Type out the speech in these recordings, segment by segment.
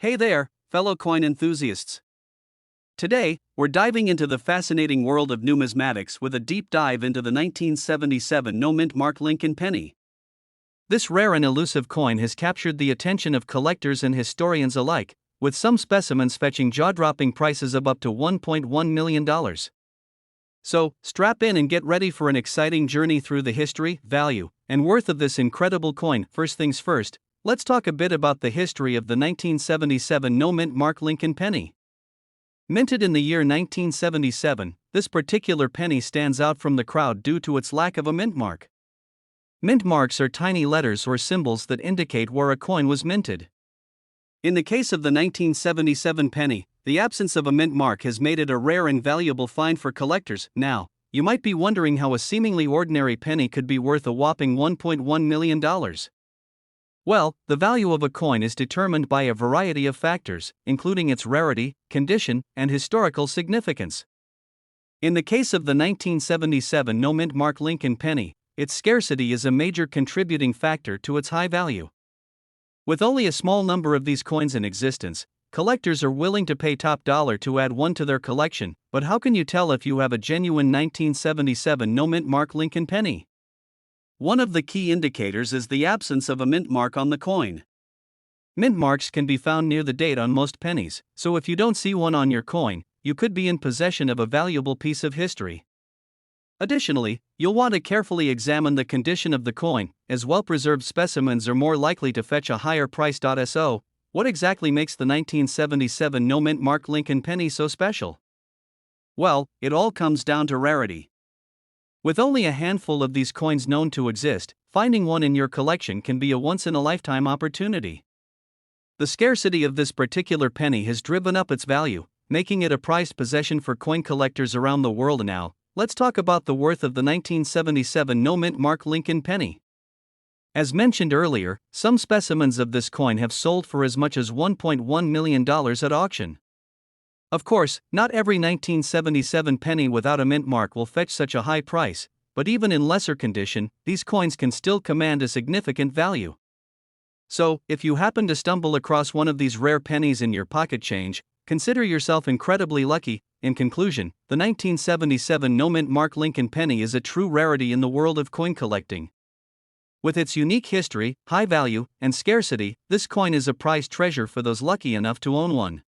Hey there, fellow coin enthusiasts. Today, we're diving into the fascinating world of numismatics with a deep dive into the 1977 no-mint mark Lincoln penny. This rare and elusive coin has captured the attention of collectors and historians alike, with some specimens fetching jaw-dropping prices of up to $1.1 million. So, strap in and get ready for an exciting journey through the history, value, and worth of this incredible coin. First things first, let's talk a bit about the history of the 1977 no-mint mark Lincoln penny. Minted in the year 1977, this particular penny stands out from the crowd due to its lack of a mint mark. Mint marks are tiny letters or symbols that indicate where a coin was minted. In the case of the 1977 penny, the absence of a mint mark has made it a rare and valuable find for collectors. Now, you might be wondering how a seemingly ordinary penny could be worth a whopping $1.1 million. Well, the value of a coin is determined by a variety of factors, including its rarity, condition, and historical significance. In the case of the 1977 no-mint mark Lincoln penny, its scarcity is a major contributing factor to its high value. With only a small number of these coins in existence, collectors are willing to pay top dollar to add one to their collection. But how can you tell if you have a genuine 1977 no-mint mark Lincoln penny? One of the key indicators is the absence of a mint mark on the coin. Mint marks can be found near the date on most pennies, so if you don't see one on your coin, you could be in possession of a valuable piece of history. Additionally, you'll want to carefully examine the condition of the coin, as well-preserved specimens are more likely to fetch a higher price. So, what exactly makes the 1977 no-mint mark Lincoln penny so special? Well, it all comes down to rarity. With only a handful of these coins known to exist, finding one in your collection can be a once-in-a-lifetime opportunity. The scarcity of this particular penny has driven up its value, making it a prized possession for coin collectors around the world. Now, let's talk about the worth of the 1977 no-mint mark Lincoln penny. As mentioned earlier, some specimens of this coin have sold for as much as $1.1 million at auction. Of course, not every 1977 penny without a mint mark will fetch such a high price, but even in lesser condition, these coins can still command a significant value. So, if you happen to stumble across one of these rare pennies in your pocket change, consider yourself incredibly lucky. In conclusion, the 1977 no-mint mark Lincoln penny is a true rarity in the world of coin collecting. With its unique history, high value, and scarcity, this coin is a prized treasure for those lucky enough to own one.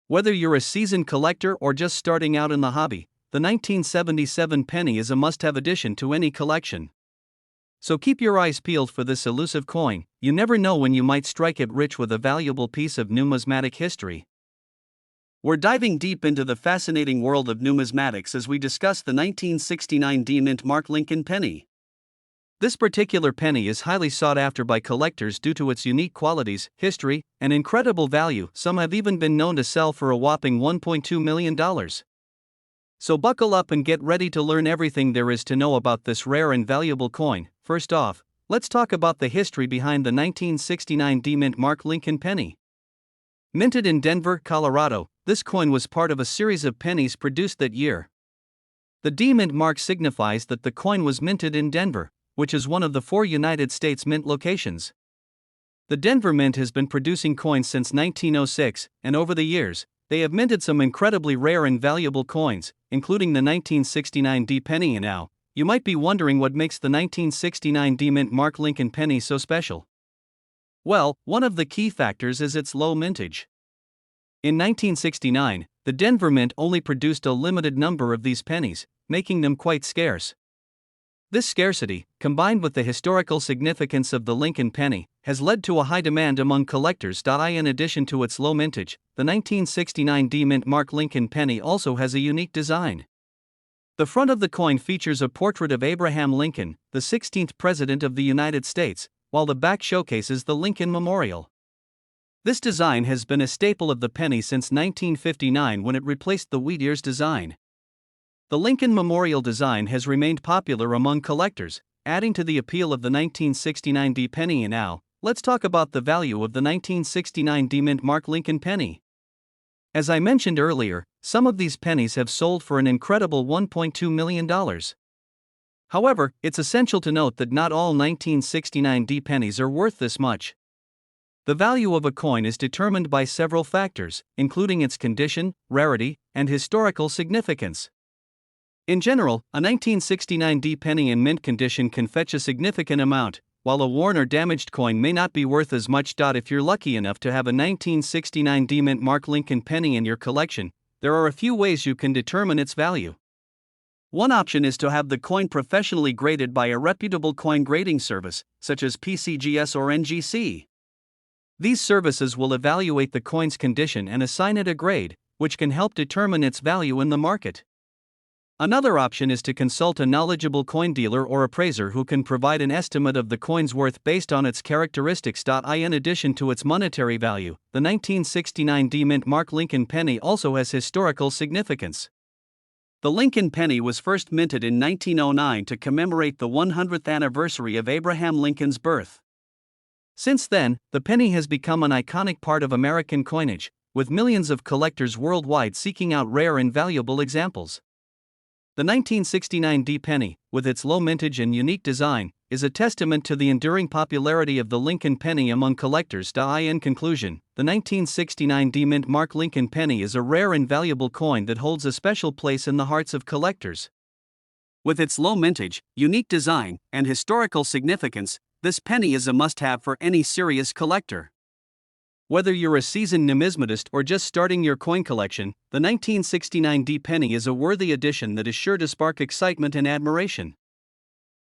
Whether you're a seasoned collector or just starting out in the hobby, the 1977 penny is a must-have addition to any collection. So keep your eyes peeled for this elusive coin. You never know when you might strike it rich with a valuable piece of numismatic history. We're diving deep into the fascinating world of numismatics as we discuss the 1969 mint mark Lincoln penny. This particular penny is highly sought after by collectors due to its unique qualities, history, and incredible value. Some have even been known to sell for a whopping $1.2 million. So buckle up and get ready to learn everything there is to know about this rare and valuable coin. First off, let's talk about the history behind the 1969 mint mark Lincoln penny. Minted in Denver, Colorado, this coin was part of a series of pennies produced that year. The mint mark signifies that the coin was minted in Denver, which is one of the 4 United States mint locations. The Denver Mint has been producing coins since 1906, and over the years, they have minted some incredibly rare and valuable coins, including the 1969 penny. And now, you might be wondering what makes the 1969 mint mark Lincoln penny so special. Well, one of the key factors is its low mintage. In 1969, the Denver Mint only produced a limited number of these pennies, making them quite scarce. This scarcity, combined with the historical significance of the Lincoln penny, has led to a high demand among collectors. In addition to its low mintage, the 1969 mint mark Lincoln penny also has a unique design. The front of the coin features a portrait of Abraham Lincoln, the 16th President of the United States, while the back showcases the Lincoln Memorial. This design has been a staple of the penny since 1959 when it replaced the wheat ears design. The Lincoln Memorial design has remained popular among collectors, adding to the appeal of the 1969 penny. And now, let's talk about the value of the 1969 mint mark Lincoln penny. As I mentioned earlier, some of these pennies have sold for an incredible $1.2 million. However, it's essential to note that not all 1969 pennies are worth this much. The value of a coin is determined by several factors, including its condition, rarity, and historical significance. In general, a 1969 D penny in mint condition can fetch a significant amount, while a worn or damaged coin may not be worth as much. If you're lucky enough to have a 1969 D mint mark Lincoln penny in your collection, there are a few ways you can determine its value. One option is to have the coin professionally graded by a reputable coin grading service, such as PCGS or NGC. These services will evaluate the coin's condition and assign it a grade, which can help determine its value in the market. Another option is to consult a knowledgeable coin dealer or appraiser who can provide an estimate of the coin's worth based on its characteristics. In addition to its monetary value, the 1969 D mint mark Lincoln penny also has historical significance. The Lincoln penny was first minted in 1909 to commemorate the 100th anniversary of Abraham Lincoln's birth. Since then, the penny has become an iconic part of American coinage, with millions of collectors worldwide seeking out rare and valuable examples. The 1969 D penny, with its low mintage and unique design, is a testament to the enduring popularity of the Lincoln penny among collectors. In conclusion, the 1969 D mint mark Lincoln penny is a rare and valuable coin that holds a special place in the hearts of collectors. With its low mintage, unique design, and historical significance, this penny is a must-have for any serious collector. Whether you're a seasoned numismatist or just starting your coin collection, the 1969 D penny is a worthy addition that is sure to spark excitement and admiration.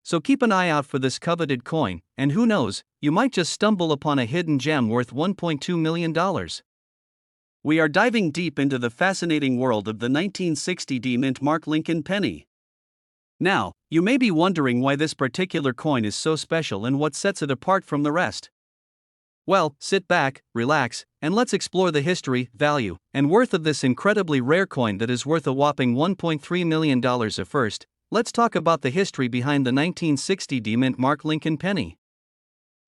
So keep an eye out for this coveted coin, and who knows, you might just stumble upon a hidden gem worth $1.2 million. We are diving deep into the fascinating world of the 1960 D mint mark Lincoln penny. Now, you may be wondering why this particular coin is so special and what sets it apart from the rest. Well, sit back, relax, and let's explore the history, value, and worth of this incredibly rare coin that is worth a whopping $1.3 million. First, let's talk about the history behind the 1960 D mint mark Lincoln penny.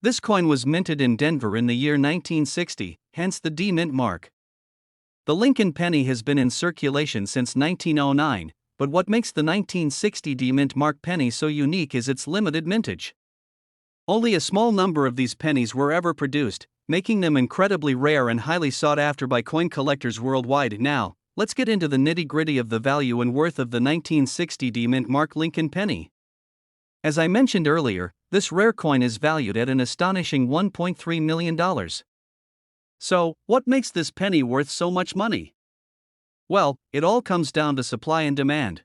This coin was minted in Denver in the year 1960, hence the D mint mark. The Lincoln penny has been in circulation since 1909. But what makes the 1960 D mint mark penny so unique is its limited mintage. Only a small number of these pennies were ever produced, making them incredibly rare and highly sought after by coin collectors worldwide. Now, let's get into the nitty-gritty of the value and worth of the 1960 D mint mark Lincoln penny. As I mentioned earlier, this rare coin is valued at an astonishing $1.3 million. So, what makes this penny worth so much money? Well, it all comes down to supply and demand.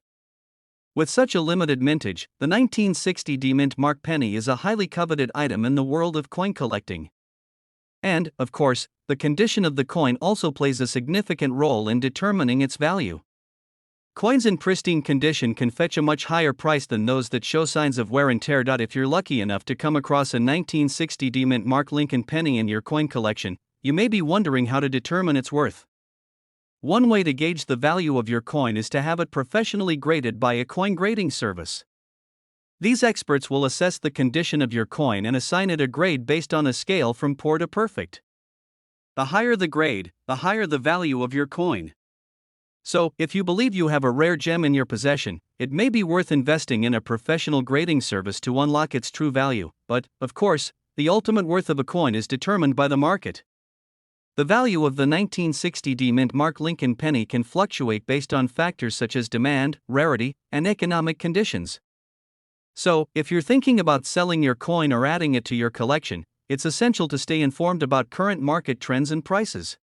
With such a limited mintage, the 1960 D mint mark penny is a highly coveted item in the world of coin collecting. And, of course, the condition of the coin also plays a significant role in determining its value. Coins in pristine condition can fetch a much higher price than those that show signs of wear and tear. If you're lucky enough to come across a 1960 D mint mark Lincoln penny in your coin collection, you may be wondering how to determine its worth. One way to gauge the value of your coin is to have it professionally graded by a coin grading service. These experts will assess the condition of your coin and assign it a grade based on a scale from poor to perfect. The higher the grade, the higher the value of your coin. So, if you believe you have a rare gem in your possession, it may be worth investing in a professional grading service to unlock its true value. But, of course, the ultimate worth of a coin is determined by the market. The value of the 1960 D mint mark Lincoln penny can fluctuate based on factors such as demand, rarity, and economic conditions. So, if you're thinking about selling your coin or adding it to your collection, it's essential to stay informed about current market trends and prices.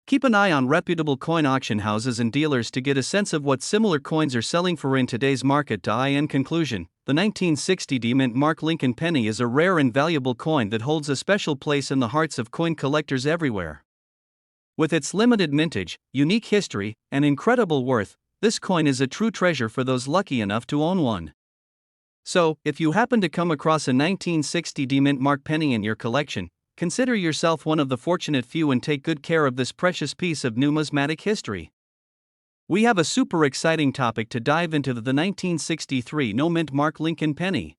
Keep an eye on reputable coin auction houses and dealers to get a sense of what similar coins are selling for in today's market. In conclusion, the 1960 D mint mark Lincoln penny is a rare and valuable coin that holds a special place in the hearts of coin collectors everywhere. With its limited mintage, unique history, and incredible worth, this coin is a true treasure for those lucky enough to own one. So, if you happen to come across a 1960 D mint mark penny in your collection, consider yourself one of the fortunate few and take good care of this precious piece of numismatic history. We have a super exciting topic to dive into: the 1963 no mint mark Lincoln penny.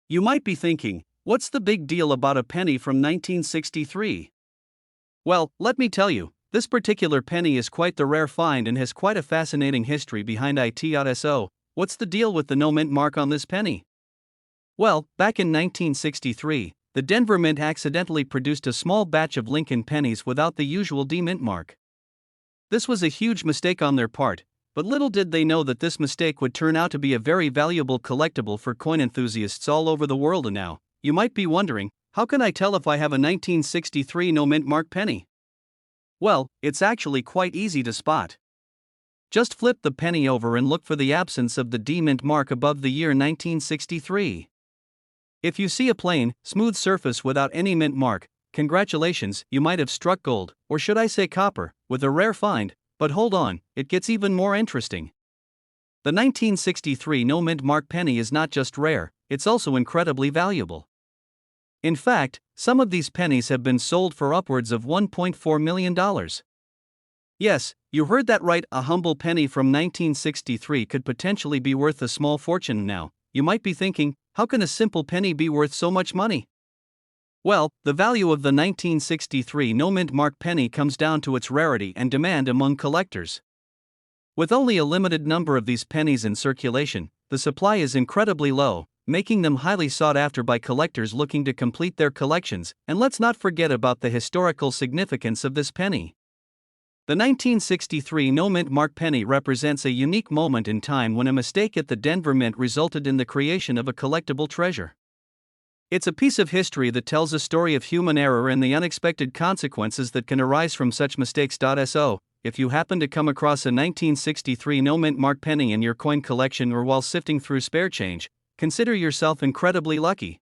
You might be thinking, what's the big deal about a penny from 1963? Well, let me tell you, this particular penny is quite the rare find and has quite a fascinating history behind it. So, what's the deal with the no mint mark on this penny? Well, back in 1963, the Denver Mint accidentally produced a small batch of Lincoln pennies without the usual D-Mint mark. This was a huge mistake on their part, but little did they know that this mistake would turn out to be a very valuable collectible for coin enthusiasts all over the world. And now, you might be wondering, how can I tell if I have a 1963 no-mint mark penny? Well, it's actually quite easy to spot. Just flip the penny over and look for the absence of the D-Mint mark above the year 1963. If you see a plain, smooth surface without any mint mark, congratulations, you might have struck gold, or should I say copper, with a rare find. But hold on, it gets even more interesting. The 1963 no-mint mark penny is not just rare, it's also incredibly valuable. In fact, some of these pennies have been sold for upwards of $1.4 million. Yes, you heard that right, a humble penny from 1963 could potentially be worth a small fortune. Now, you might be thinking, how can a simple penny be worth so much money? Well, the value of the 1963 no-mint mark penny comes down to its rarity and demand among collectors. With only a limited number of these pennies in circulation, the supply is incredibly low, making them highly sought after by collectors looking to complete their collections. And let's not forget about the historical significance of this penny. The 1963 no-mint mark penny represents a unique moment in time when a mistake at the Denver Mint resulted in the creation of a collectible treasure. It's a piece of history that tells a story of human error and the unexpected consequences that can arise from such mistakes. So, if you happen to come across a 1963 no-mint mark penny in your coin collection or while sifting through spare change, consider yourself incredibly lucky.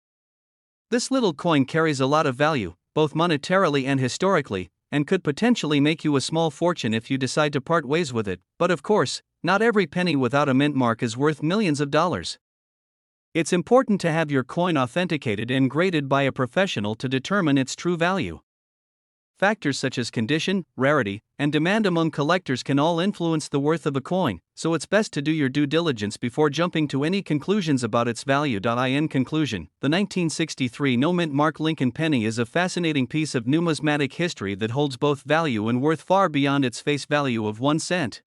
This little coin carries a lot of value, both monetarily and historically, and could potentially make you a small fortune if you decide to part ways with it. But of course, not every penny without a mint mark is worth millions of dollars. It's important to have your coin authenticated and graded by a professional to determine its true value. Factors such as condition, rarity, and demand among collectors can all influence the worth of a coin, so it's best to do your due diligence before jumping to any conclusions about its value. In conclusion, the 1963 no-mint mark Lincoln penny is a fascinating piece of numismatic history that holds both value and worth far beyond its face value of 1 cent.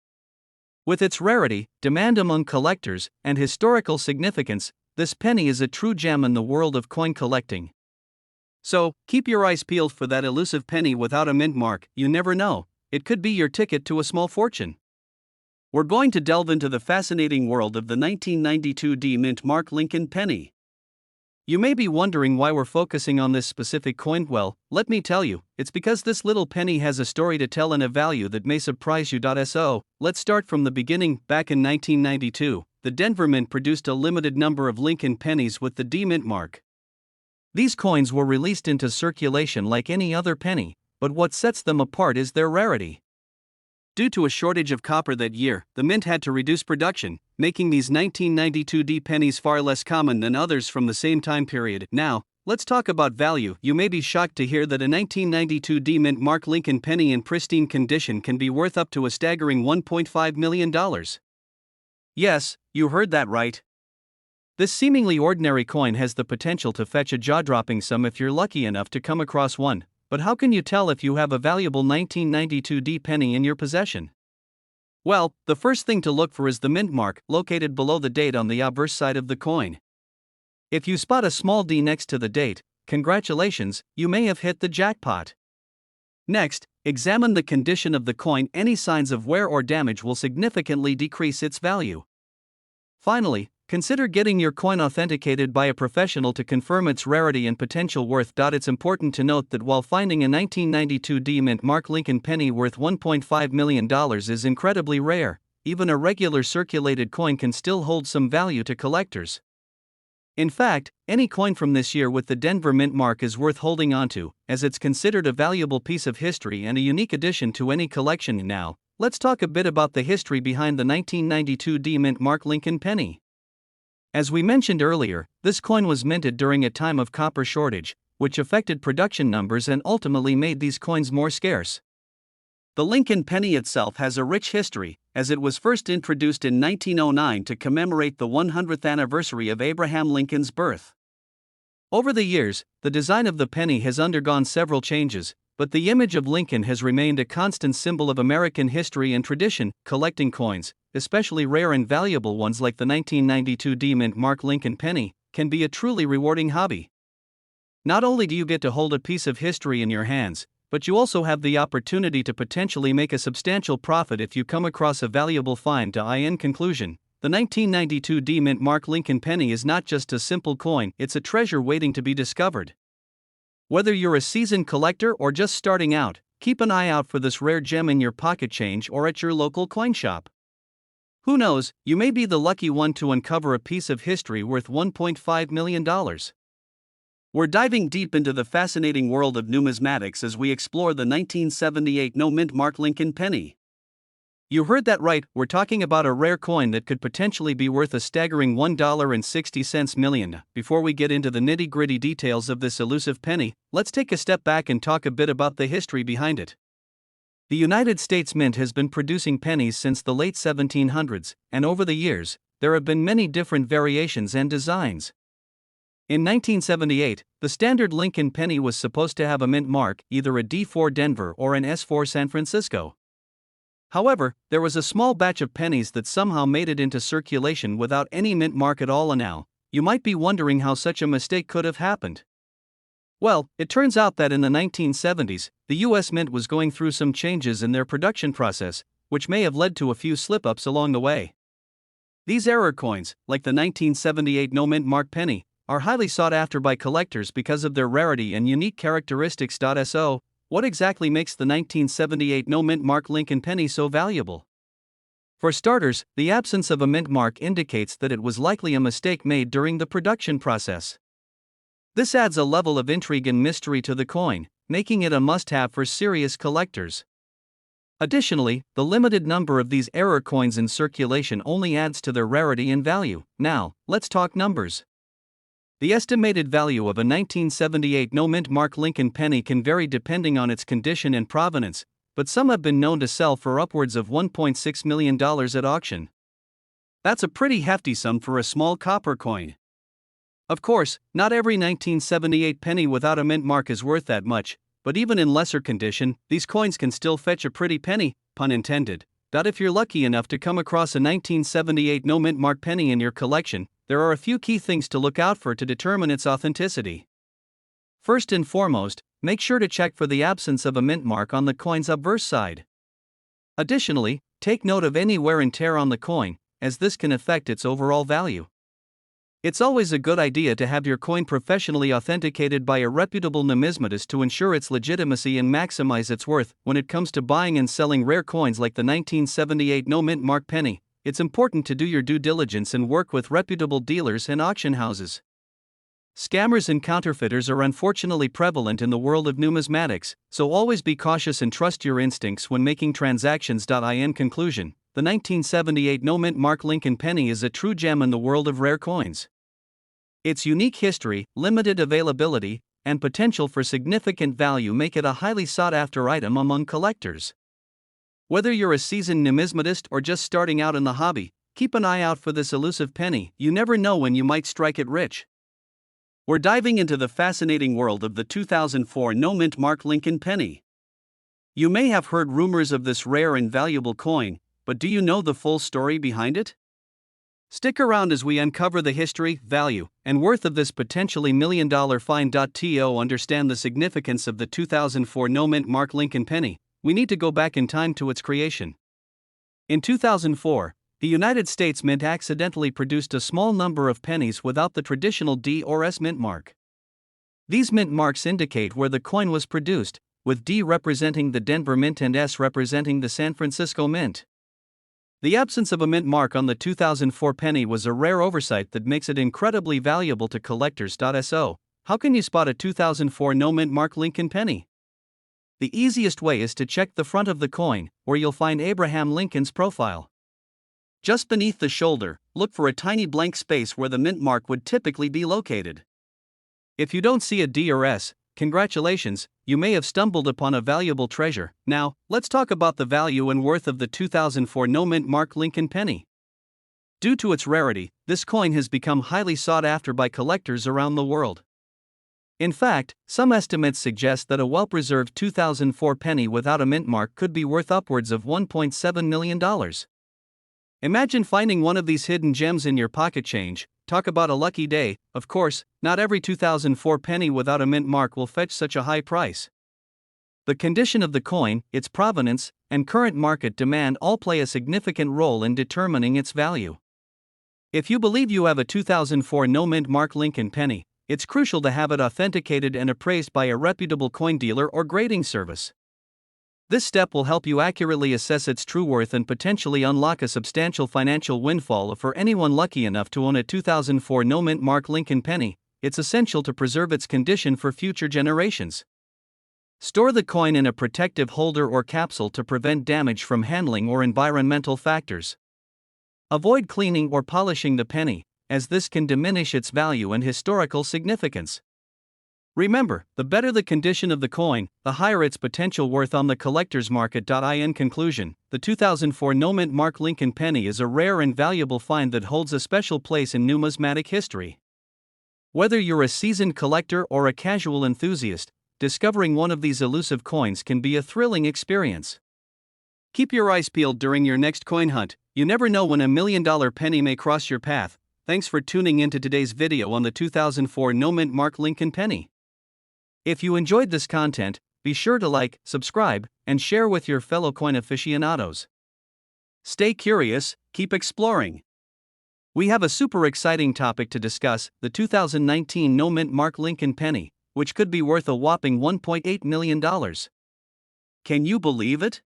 With its rarity, demand among collectors, and historical significance, this penny is a true gem in the world of coin collecting. So, keep your eyes peeled for that elusive penny without a mint mark. You never know, it could be your ticket to a small fortune. We're going to delve into the fascinating world of the 1992 D-Mint mark Lincoln penny. You may be wondering why we're focusing on this specific coin. Well, let me tell you, it's because this little penny has a story to tell and a value that may surprise you. So, let's start from the beginning. Back in 1992, the Denver Mint produced a limited number of Lincoln pennies with the D-Mint mark. These coins were released into circulation like any other penny, but what sets them apart is their rarity. Due to a shortage of copper that year, the mint had to reduce production, making these 1992 D pennies far less common than others from the same time period. Now, let's talk about value. You may be shocked to hear that a 1992 D mint mark Lincoln penny in pristine condition can be worth up to a staggering $1.5 million. Yes, you heard that right. This seemingly ordinary coin has the potential to fetch a jaw-dropping sum if you're lucky enough to come across one. But how can you tell if you have a valuable 1992 D penny in your possession? Well, the first thing to look for is the mint mark, located below the date on the obverse side of the coin. If you spot a small D next to the date, congratulations, you may have hit the jackpot. Next, examine the condition of the coin. Any signs of wear or damage will significantly decrease its value. Finally, consider getting your coin authenticated by a professional to confirm its rarity and potential worth. It's important to note that while finding a 1992 D mint mark Lincoln penny worth $1.5 million is incredibly rare, even a regular circulated coin can still hold some value to collectors. In fact, any coin from this year with the Denver Mint mark is worth holding onto, as it's considered a valuable piece of history and a unique addition to any collection. Now, let's talk a bit about the history behind the 1992 D mint mark Lincoln penny. As we mentioned earlier, this coin was minted during a time of copper shortage, which affected production numbers and ultimately made these coins more scarce. The Lincoln penny itself has a rich history, as it was first introduced in 1909 to commemorate the 100th anniversary of Abraham Lincoln's birth. Over the years, the design of the penny has undergone several changes, but the image of Lincoln has remained a constant symbol of American history and tradition. Collecting coins, especially rare and valuable ones like the 1992 D mint mark Lincoln penny, can be a truly rewarding hobby. Not only do you get to hold a piece of history in your hands, but you also have the opportunity to potentially make a substantial profit if you come across a valuable find. In conclusion, the 1992 D Mint Mark Lincoln Penny is not just a simple coin, it's a treasure waiting to be discovered. Whether you're a seasoned collector or just starting out, keep an eye out for this rare gem in your pocket change or at your local coin shop. Who knows, you may be the lucky one to uncover a piece of history worth $1.5 million. We're diving deep into the fascinating world of numismatics as we explore the 1978 no-mint Mark Lincoln Penny. You heard that right, we're talking about a rare coin that could potentially be worth a staggering $1.60 million. Before we get into the nitty-gritty details of this elusive penny, let's take a step back and talk a bit about the history behind it. The United States Mint has been producing pennies since the late 1700s, and over the years, there have been many different variations and designs. In 1978, the standard Lincoln penny was supposed to have a mint mark, either a D4 Denver or an S4 San Francisco. However, there was a small batch of pennies that somehow made it into circulation without any mint mark at all. And now, you might be wondering how such a mistake could have happened. Well, it turns out that in the 1970s, the US Mint was going through some changes in their production process, which may have led to a few slip-ups along the way. These error coins, like the 1978 no-mint mark penny, are highly sought after by collectors because of their rarity and unique characteristics. So, what exactly makes the 1978 no-mint mark Lincoln penny so valuable? For starters, the absence of a mint mark indicates that it was likely a mistake made during the production process. This adds a level of intrigue and mystery to the coin, making it a must-have for serious collectors. Additionally, the limited number of these error coins in circulation only adds to their rarity and value. Now, let's talk numbers. The estimated value of a 1978 no-mint mark Lincoln penny can vary depending on its condition and provenance, but some have been known to sell for upwards of $1.6 million at auction. That's a pretty hefty sum for a small copper coin. Of course, not every 1978 penny without a mint mark is worth that much, but even in lesser condition, these coins can still fetch a pretty penny, pun intended. If you're lucky enough to come across a 1978 no-mint mark penny in your collection, there are a few key things to look out for to determine its authenticity. First and foremost, make sure to check for the absence of a mint mark on the coin's obverse side. Additionally, take note of any wear and tear on the coin, as this can affect its overall value. It's always a good idea to have your coin professionally authenticated by a reputable numismatist to ensure its legitimacy and maximize its worth. When it comes to buying and selling rare coins like the 1978 no-mint mark penny, it's important to do your due diligence and work with reputable dealers and auction houses. Scammers and counterfeiters are unfortunately prevalent in the world of numismatics, so always be cautious and trust your instincts when making transactions. In conclusion, the 1978 no-mint mark Lincoln penny is a true gem in the world of rare coins. Its unique history, limited availability, and potential for significant value make it a highly sought-after item among collectors. Whether you're a seasoned numismatist or just starting out in the hobby, keep an eye out for this elusive penny. You never know when you might strike it rich. We're diving into the fascinating world of the 2004 no-mint mark Lincoln penny. You may have heard rumors of this rare and valuable coin, but do you know the full story behind it? Stick around as we uncover the history, value, and worth of this potentially million-dollar find. To understand the significance of the 2004 no-mint mark Lincoln penny, we need to go back in time to its creation. In 2004, the United States Mint accidentally produced a small number of pennies without the traditional D or S mint mark. These mint marks indicate where the coin was produced, with D representing the Denver Mint and S representing the San Francisco Mint. The absence of a mint mark on the 2004 penny was a rare oversight that makes it incredibly valuable to collectors. So, how can you spot a 2004 no-mint mark Lincoln penny? The easiest way is to check the front of the coin, where you'll find Abraham Lincoln's profile. Just beneath the shoulder, look for a tiny blank space where the mint mark would typically be located. If you don't see a D or S, congratulations, you may have stumbled upon a valuable treasure. Now, let's talk about the value and worth of the 2004 no-mint mark Lincoln penny. Due to its rarity, this coin has become highly sought after by collectors around the world. In fact, some estimates suggest that a well-preserved 2004 penny without a mint mark could be worth upwards of $1.7 million. Imagine finding one of these hidden gems in your pocket change, talk about a lucky day. Of course, not every 2004 penny without a mint mark will fetch such a high price. The condition of the coin, its provenance, and current market demand all play a significant role in determining its value. If you believe you have a 2004 no-mint mark Lincoln penny, it's crucial to have it authenticated and appraised by a reputable coin dealer or grading service. This step will help you accurately assess its true worth and potentially unlock a substantial financial windfall for anyone lucky enough to own a 2004 no-mint mark Lincoln penny. It's essential to preserve its condition for future generations. Store the coin in a protective holder or capsule to prevent damage from handling or environmental factors. Avoid cleaning or polishing the penny, as this can diminish its value and historical significance. Remember, the better the condition of the coin, the higher its potential worth on the collector's market. In conclusion, the 2004 no-mint mark Lincoln penny is a rare and valuable find that holds a special place in numismatic history. Whether you're a seasoned collector or a casual enthusiast, discovering one of these elusive coins can be a thrilling experience. Keep your eyes peeled during your next coin hunt. You never know when $1 million penny may cross your path. Thanks for tuning into today's video on the 2004 no-mint mark Lincoln penny. If you enjoyed this content, be sure to like, subscribe, and share with your fellow coin aficionados. Stay curious, keep exploring. We have a super exciting topic to discuss: the 2019 no-mint mark Lincoln penny, which could be worth a whopping $1.8 million. Can you believe it?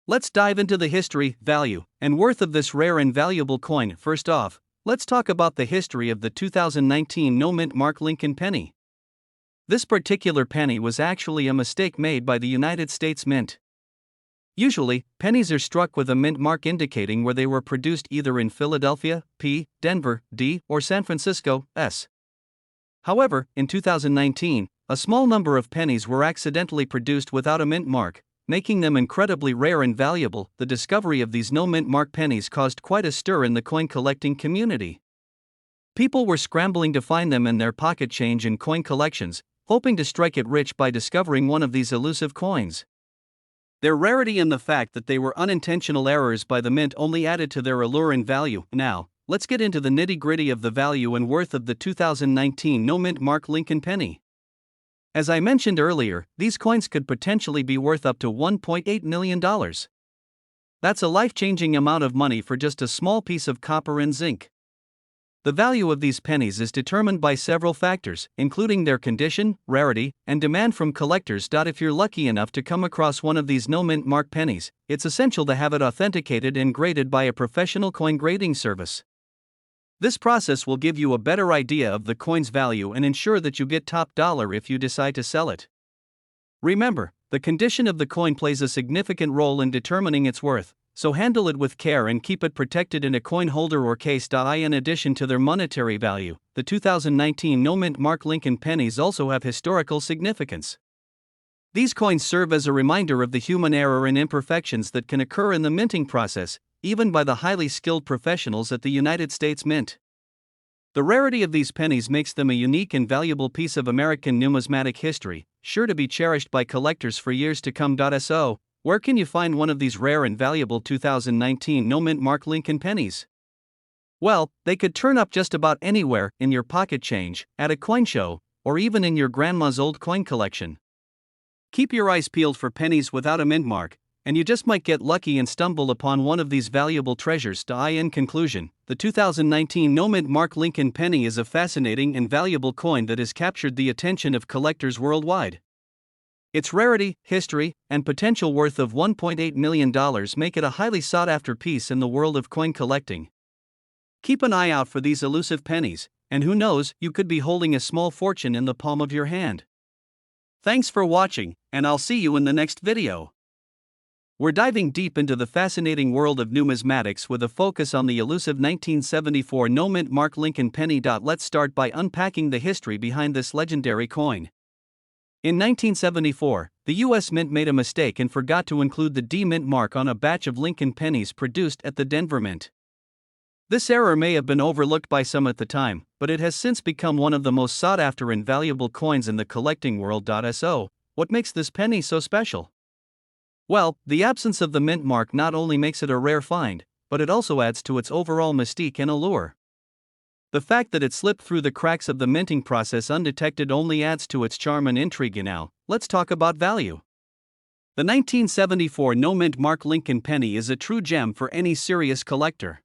Let's dive into the history, value, and worth of this rare and valuable coin. First off, let's talk about the history of the 2019 no-mint mark Lincoln penny. This particular penny was actually a mistake made by the United States Mint. Usually, pennies are struck with a mint mark indicating where they were produced either in Philadelphia, P, Denver, D, or San Francisco, S. However, in 2019, a small number of pennies were accidentally produced without a mint mark, making them incredibly rare and valuable. The discovery of these no mint mark pennies caused quite a stir in the coin collecting community. People were scrambling to find them in their pocket change and coin collections, hoping to strike it rich by discovering one of these elusive coins. Their rarity and the fact that they were unintentional errors by the mint only added to their allure and value. Now, let's get into the nitty-gritty of the value and worth of the 2019 no-mint mark Lincoln penny. As I mentioned earlier, these coins could potentially be worth up to $1.8 million. That's a life-changing amount of money for just a small piece of copper and zinc. The value of these pennies is determined by several factors, including their condition, rarity, and demand from collectors. If you're lucky enough to come across one of these no-mint mark pennies, it's essential to have it authenticated and graded by a professional coin grading service. This process will give you a better idea of the coin's value and ensure that you get top dollar if you decide to sell it. Remember, the condition of the coin plays a significant role in determining its worth, so handle it with care and keep it protected in a coin holder or case. In addition to their monetary value, the 2019 no-mint mark Lincoln pennies also have historical significance. These coins serve as a reminder of the human error and imperfections that can occur in the minting process, even by the highly skilled professionals at the United States Mint. The rarity of these pennies makes them a unique and valuable piece of American numismatic history, sure to be cherished by collectors for years to come. So, where can you find one of these rare and valuable 2019 no-mint mark Lincoln pennies? Well, they could turn up just about anywhere: in your pocket change, at a coin show, or even in your grandma's old coin collection. Keep your eyes peeled for pennies without a mint mark, and you just might get lucky and stumble upon one of these valuable treasures. In conclusion, the 2019 no-mint mark Lincoln penny is a fascinating and valuable coin that has captured the attention of collectors worldwide. Its rarity, history, and potential worth of $1.8 million make it a highly sought-after piece in the world of coin collecting. Keep an eye out for these elusive pennies, and who knows, you could be holding a small fortune in the palm of your hand. Thanks for watching, and I'll see you in the next video. We're diving deep into the fascinating world of numismatics with a focus on the elusive 1974 no-mint mark Lincoln penny. Let's start by unpacking the history behind this legendary coin. In 1974, the U.S. Mint made a mistake and forgot to include the D mint mark on a batch of Lincoln pennies produced at the Denver Mint. This error may have been overlooked by some at the time, but it has since become one of the most sought-after and valuable coins in the collecting world. So, what makes this penny so special? Well, the absence of the mint mark not only makes it a rare find, but it also adds to its overall mystique and allure. The fact that it slipped through the cracks of the minting process undetected only adds to its charm and intrigue. Now, let's talk about value. The 1974 no-mint mark Lincoln penny is a true gem for any serious collector.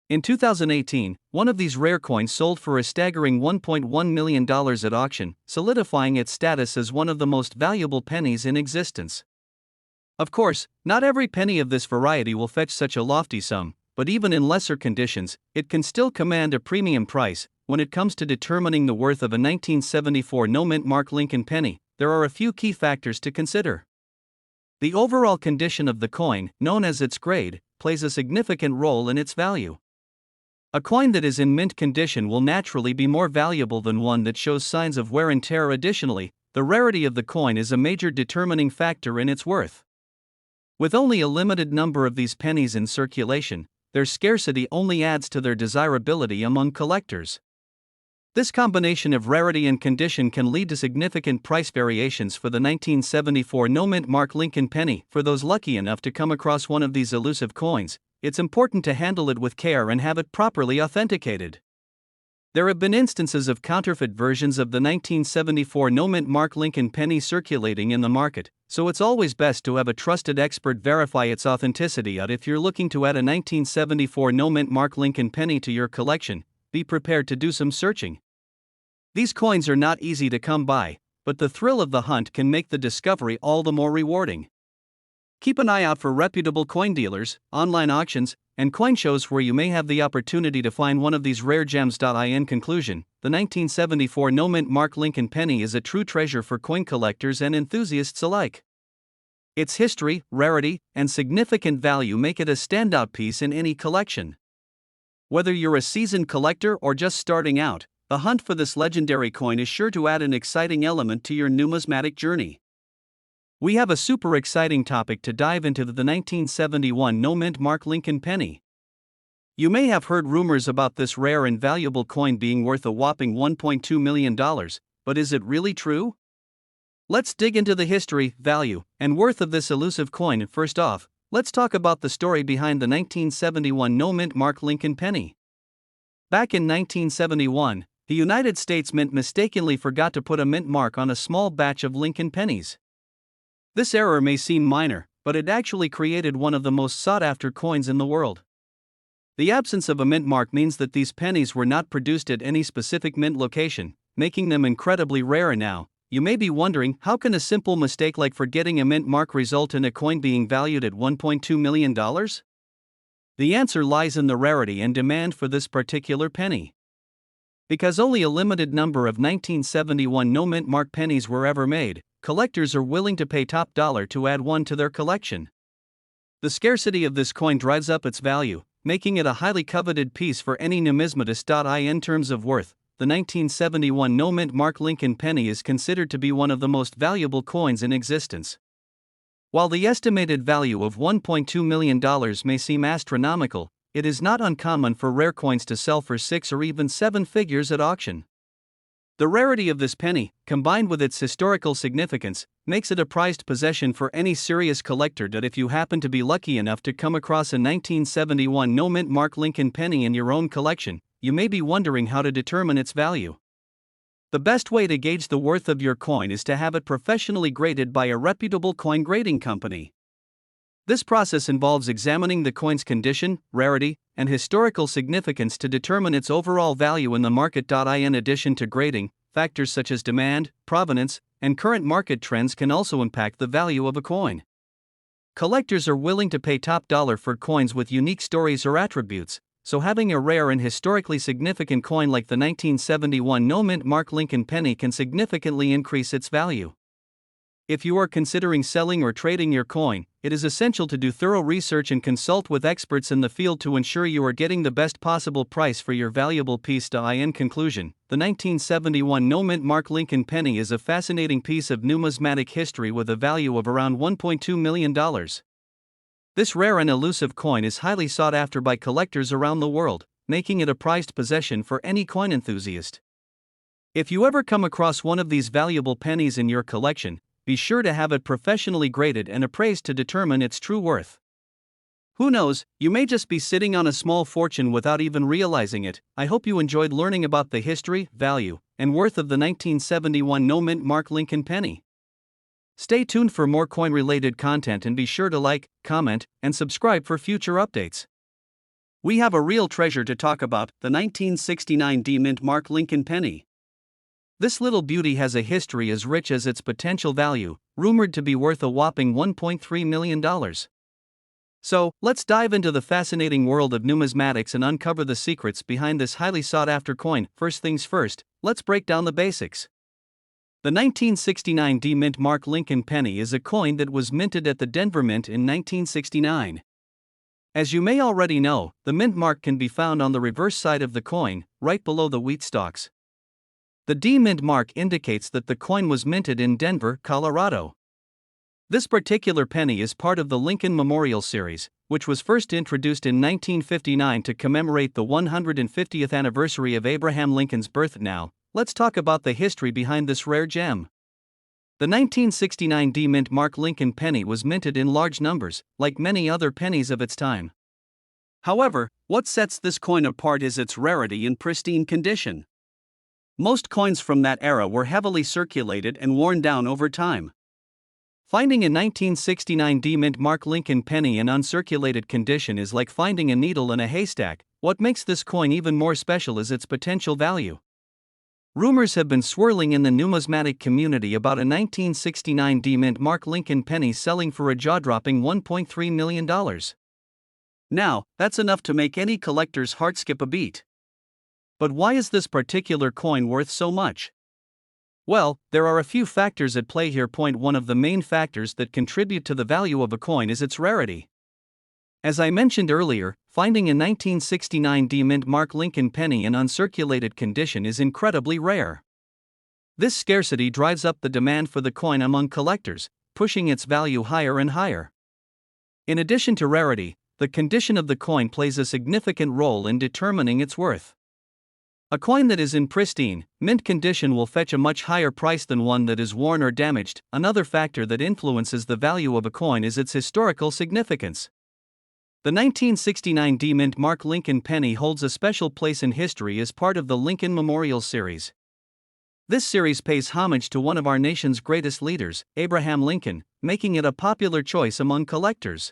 In 2018, one of these rare coins sold for a staggering $1.1 million at auction, solidifying its status as one of the most valuable pennies in existence. Of course, not every penny of this variety will fetch such a lofty sum, but even in lesser conditions, it can still command a premium price. When it comes to determining the worth of a 1974 no-mint mark Lincoln penny, there are a few key factors to consider. The overall condition of the coin, known as its grade, plays a significant role in its value. A coin that is in mint condition will naturally be more valuable than one that shows signs of wear and tear. Additionally, the rarity of the coin is a major determining factor in its worth. With only a limited number of these pennies in circulation, their scarcity only adds to their desirability among collectors. This combination of rarity and condition can lead to significant price variations for the 1974 no-mint mark Lincoln penny. For those lucky enough to come across one of these elusive coins, it's important to handle it with care and have it properly authenticated. There have been instances of counterfeit versions of the 1974 no-mint mark Lincoln penny circulating in the market, so it's always best to have a trusted expert verify its authenticity. If you're looking to add a 1974 no-mint mark Lincoln penny to your collection, be prepared to do some searching. These coins are not easy to come by, but the thrill of the hunt can make the discovery all the more rewarding. Keep an eye out for reputable coin dealers, online auctions, and coin shows where you may have the opportunity to find one of these rare gems. In conclusion, the 1974 no-mint mark Lincoln penny is a true treasure for coin collectors and enthusiasts alike. Its history, rarity, and significant value make it a standout piece in any collection. Whether you're a seasoned collector or just starting out, the hunt for this legendary coin is sure to add an exciting element to your numismatic journey. We have a super exciting topic to dive into: the 1971 no-mint mark Lincoln penny. You may have heard rumors about this rare and valuable coin being worth a whopping $1.2 million, but is it really true? Let's dig into the history, value, and worth of this elusive coin. First off, let's talk about the story behind the 1971 no-mint mark Lincoln penny. Back in 1971, the United States Mint mistakenly forgot to put a mint mark on a small batch of Lincoln pennies. This error may seem minor, but it actually created one of the most sought-after coins in the world. The absence of a mint mark means that these pennies were not produced at any specific mint location, making them incredibly rare. Now, you may be wondering, how can a simple mistake like forgetting a mint mark result in a coin being valued at $1.2 million? The answer lies in the rarity and demand for this particular penny. Because only a limited number of 1971 no-mint mark pennies were ever made, collectors are willing to pay top dollar to add one to their collection. The scarcity of this coin drives up its value, making it a highly coveted piece for any numismatist. In terms of worth, the 1971 no-mint mark Lincoln penny is considered to be one of the most valuable coins in existence. While the estimated value of $1.2 million may seem astronomical, it is not uncommon for rare coins to sell for 6 or even 7 figures at auction. The rarity of this penny, combined with its historical significance, makes it a prized possession for any serious collector. If you happen to be lucky enough to come across a 1971 no-mint mark Lincoln penny in your own collection, you may be wondering how to determine its value. The best way to gauge the worth of your coin is to have it professionally graded by a reputable coin grading company. This process involves examining the coin's condition, rarity, and historical significance to determine its overall value in the market. In addition to grading, factors such as demand, provenance, and current market trends can also impact the value of a coin. Collectors are willing to pay top dollar for coins with unique stories or attributes, so having a rare and historically significant coin like the 1971 no-mint mark Lincoln penny can significantly increase its value. If you are considering selling or trading your coin, it is essential to do thorough research and consult with experts in the field to ensure you are getting the best possible price for your valuable piece. In conclusion, the 1971 no-mint mark Lincoln penny is a fascinating piece of numismatic history with a value of around $1.2 million. This rare and elusive coin is highly sought after by collectors around the world, making it a prized possession for any coin enthusiast. If you ever come across one of these valuable pennies in your collection, be sure to have it professionally graded and appraised to determine its true worth. Who knows, you may just be sitting on a small fortune without even realizing it. I hope you enjoyed learning about the history, value, and worth of the 1971 no-mint mark Lincoln penny. Stay tuned for more coin-related content and be sure to like, comment, and subscribe for future updates. We have a real treasure to talk about, the 1969 D-mint mark Lincoln penny. This little beauty has a history as rich as its potential value, rumored to be worth a whopping $1.3 million. So, let's dive into the fascinating world of numismatics and uncover the secrets behind this highly sought-after coin. First things first, let's break down the basics. The 1969 D-mint mark Lincoln penny is a coin that was minted at the Denver Mint in 1969. As you may already know, the mint mark can be found on the reverse side of the coin, right below the wheat stalks. The D-mint mark indicates that the coin was minted in Denver, Colorado. This particular penny is part of the Lincoln Memorial Series, which was first introduced in 1959 to commemorate the 150th anniversary of Abraham Lincoln's birth. Now, let's talk about the history behind this rare gem. The 1969 D-mint mark Lincoln penny was minted in large numbers, like many other pennies of its time. However, what sets this coin apart is its rarity and pristine condition. Most coins from that era were heavily circulated and worn down over time. Finding a 1969 D-mint mark Lincoln penny in uncirculated condition is like finding a needle in a haystack. What makes this coin even more special is its potential value. Rumors have been swirling in the numismatic community about a 1969 D-mint mark Lincoln penny selling for a jaw-dropping $1.3 million. Now, that's enough to make any collector's heart skip a beat. But why is this particular coin worth so much? Well, there are a few factors at play here. Point one of the main factors that contribute to the value of a coin is its rarity. As I mentioned earlier, finding a 1969 D-mint mark Lincoln penny in uncirculated condition is incredibly rare. This scarcity drives up the demand for the coin among collectors, pushing its value higher and higher. In addition to rarity, the condition of the coin plays a significant role in determining its worth. A coin that is in pristine, mint condition will fetch a much higher price than one that is worn or damaged. Another factor that influences the value of a coin is its historical significance. The 1969 D-mint mark Lincoln penny holds a special place in history as part of the Lincoln Memorial Series. This series pays homage to one of our nation's greatest leaders, Abraham Lincoln, making it a popular choice among collectors.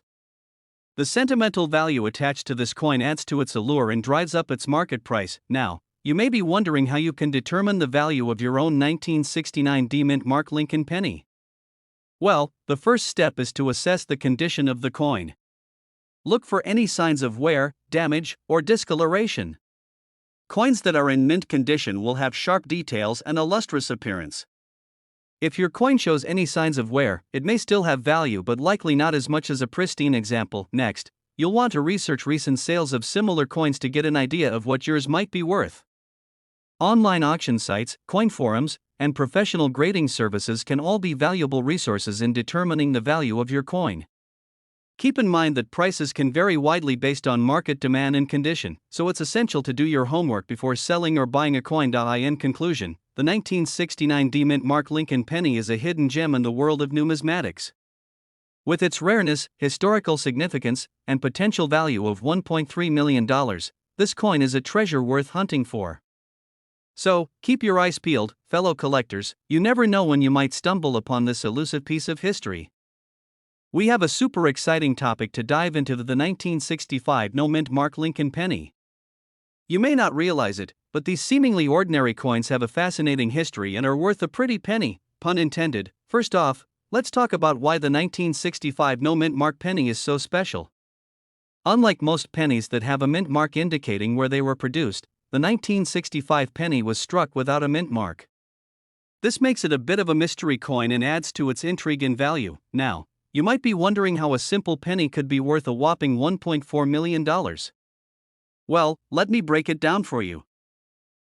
The sentimental value attached to this coin adds to its allure and drives up its market price. Now, you may be wondering how you can determine the value of your own 1969 D-mint mark Lincoln penny. Well, the first step is to assess the condition of the coin. Look for any signs of wear, damage, or discoloration. Coins that are in mint condition will have sharp details and a lustrous appearance. If your coin shows any signs of wear, it may still have value but likely not as much as a pristine example. Next, you'll want to research recent sales of similar coins to get an idea of what yours might be worth. Online auction sites, coin forums, and professional grading services can all be valuable resources in determining the value of your coin. Keep in mind that prices can vary widely based on market demand and condition, so it's essential to do your homework before selling or buying a coin. In conclusion, the 1969 D-mint mark Lincoln penny is a hidden gem in the world of numismatics. With its rareness, historical significance, and potential value of $1.3 million, this coin is a treasure worth hunting for. So, keep your eyes peeled, fellow collectors. You never know when you might stumble upon this elusive piece of history. We have a super exciting topic to dive into: the 1965 no-mint mark Lincoln penny. You may not realize it, but these seemingly ordinary coins have a fascinating history and are worth a pretty penny, pun intended. First off, let's talk about why the 1965 no-mint mark penny is so special. Unlike most pennies that have a mint mark indicating where they were produced, the 1965 penny was struck without a mint mark. This makes it a bit of a mystery coin and adds to its intrigue and value. Now, you might be wondering how a simple penny could be worth a whopping $1.4 million. Well, let me break it down for you.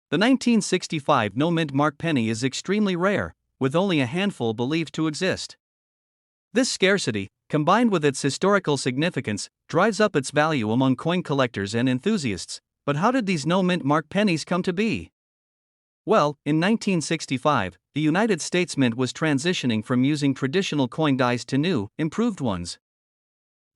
The 1965 no-mint mark penny is extremely rare, with only a handful believed to exist. This scarcity, combined with its historical significance, drives up its value among coin collectors and enthusiasts. But how did these no-mint mark pennies come to be? Well, in 1965, the United States Mint was transitioning from using traditional coin dies to new, improved ones.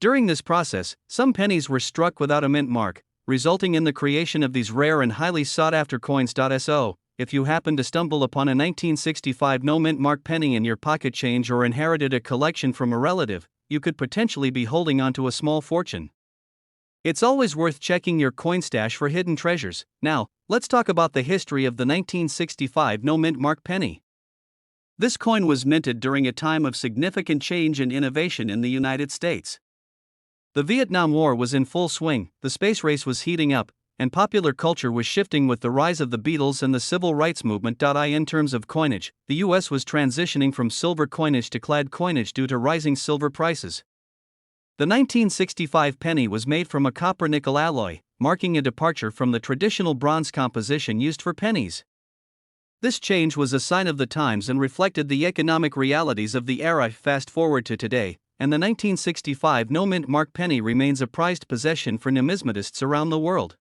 During this process, some pennies were struck without a mint mark, resulting in the creation of these rare and highly sought-after coins. So, if you happen to stumble upon a 1965 no mint mark penny in your pocket change or inherited a collection from a relative, you could potentially be holding onto a small fortune. It's always worth checking your coin stash for hidden treasures. Now, let's talk about the history of the 1965 no mint mark penny. This coin was minted during a time of significant change and innovation in the United States. The Vietnam War was in full swing, the space race was heating up, and popular culture was shifting with the rise of the Beatles and the civil rights movement. In terms of coinage, the US was transitioning from silver coinage to clad coinage due to rising silver prices. The 1965 penny was made from a copper-nickel alloy, marking a departure from the traditional bronze composition used for pennies. This change was a sign of the times and reflected the economic realities of the era. Fast forward to today, and the 1965 no mint mark penny remains a prized possession for numismatists around the world.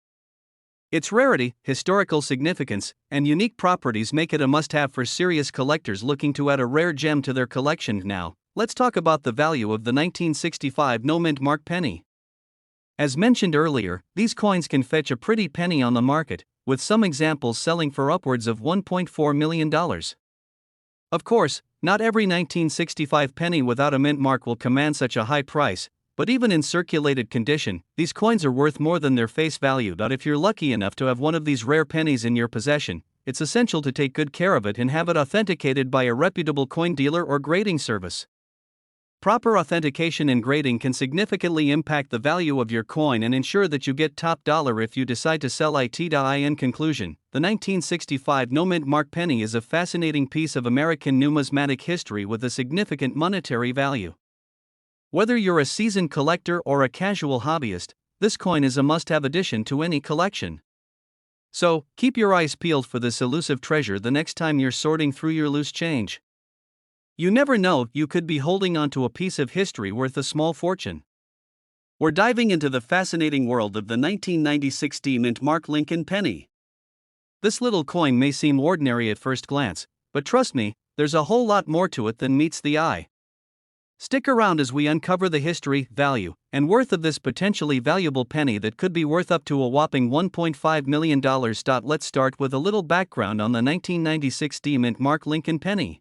Its rarity, historical significance, and unique properties make it a must-have for serious collectors looking to add a rare gem to their collection. Now, let's talk about the value of the 1965 no mint mark penny. As mentioned earlier, these coins can fetch a pretty penny on the market, with some examples selling for upwards of $1.4 million. Of course, not every 1965 penny without a mint mark will command such a high price, but even in circulated condition, these coins are worth more than their face value. If you're lucky enough to have one of these rare pennies in your possession, it's essential to take good care of it and have it authenticated by a reputable coin dealer or grading service. Proper authentication and grading can significantly impact the value of your coin and ensure that you get top dollar if you decide to sell it. In conclusion, the 1965 no mint mark penny is a fascinating piece of American numismatic history with a significant monetary value. Whether you're a seasoned collector or a casual hobbyist, this coin is a must-have addition to any collection. So, keep your eyes peeled for this elusive treasure the next time you're sorting through your loose change. You never know, you could be holding onto a piece of history worth a small fortune. We're diving into the fascinating world of the 1996 mint mark Lincoln Penny. This little coin may seem ordinary at first glance, but trust me, there's a whole lot more to it than meets the eye. Stick around as we uncover the history, value, and worth of this potentially valuable penny that could be worth up to a whopping $1.5 million. Let's start with a little background on the 1996 mint mark Lincoln Penny.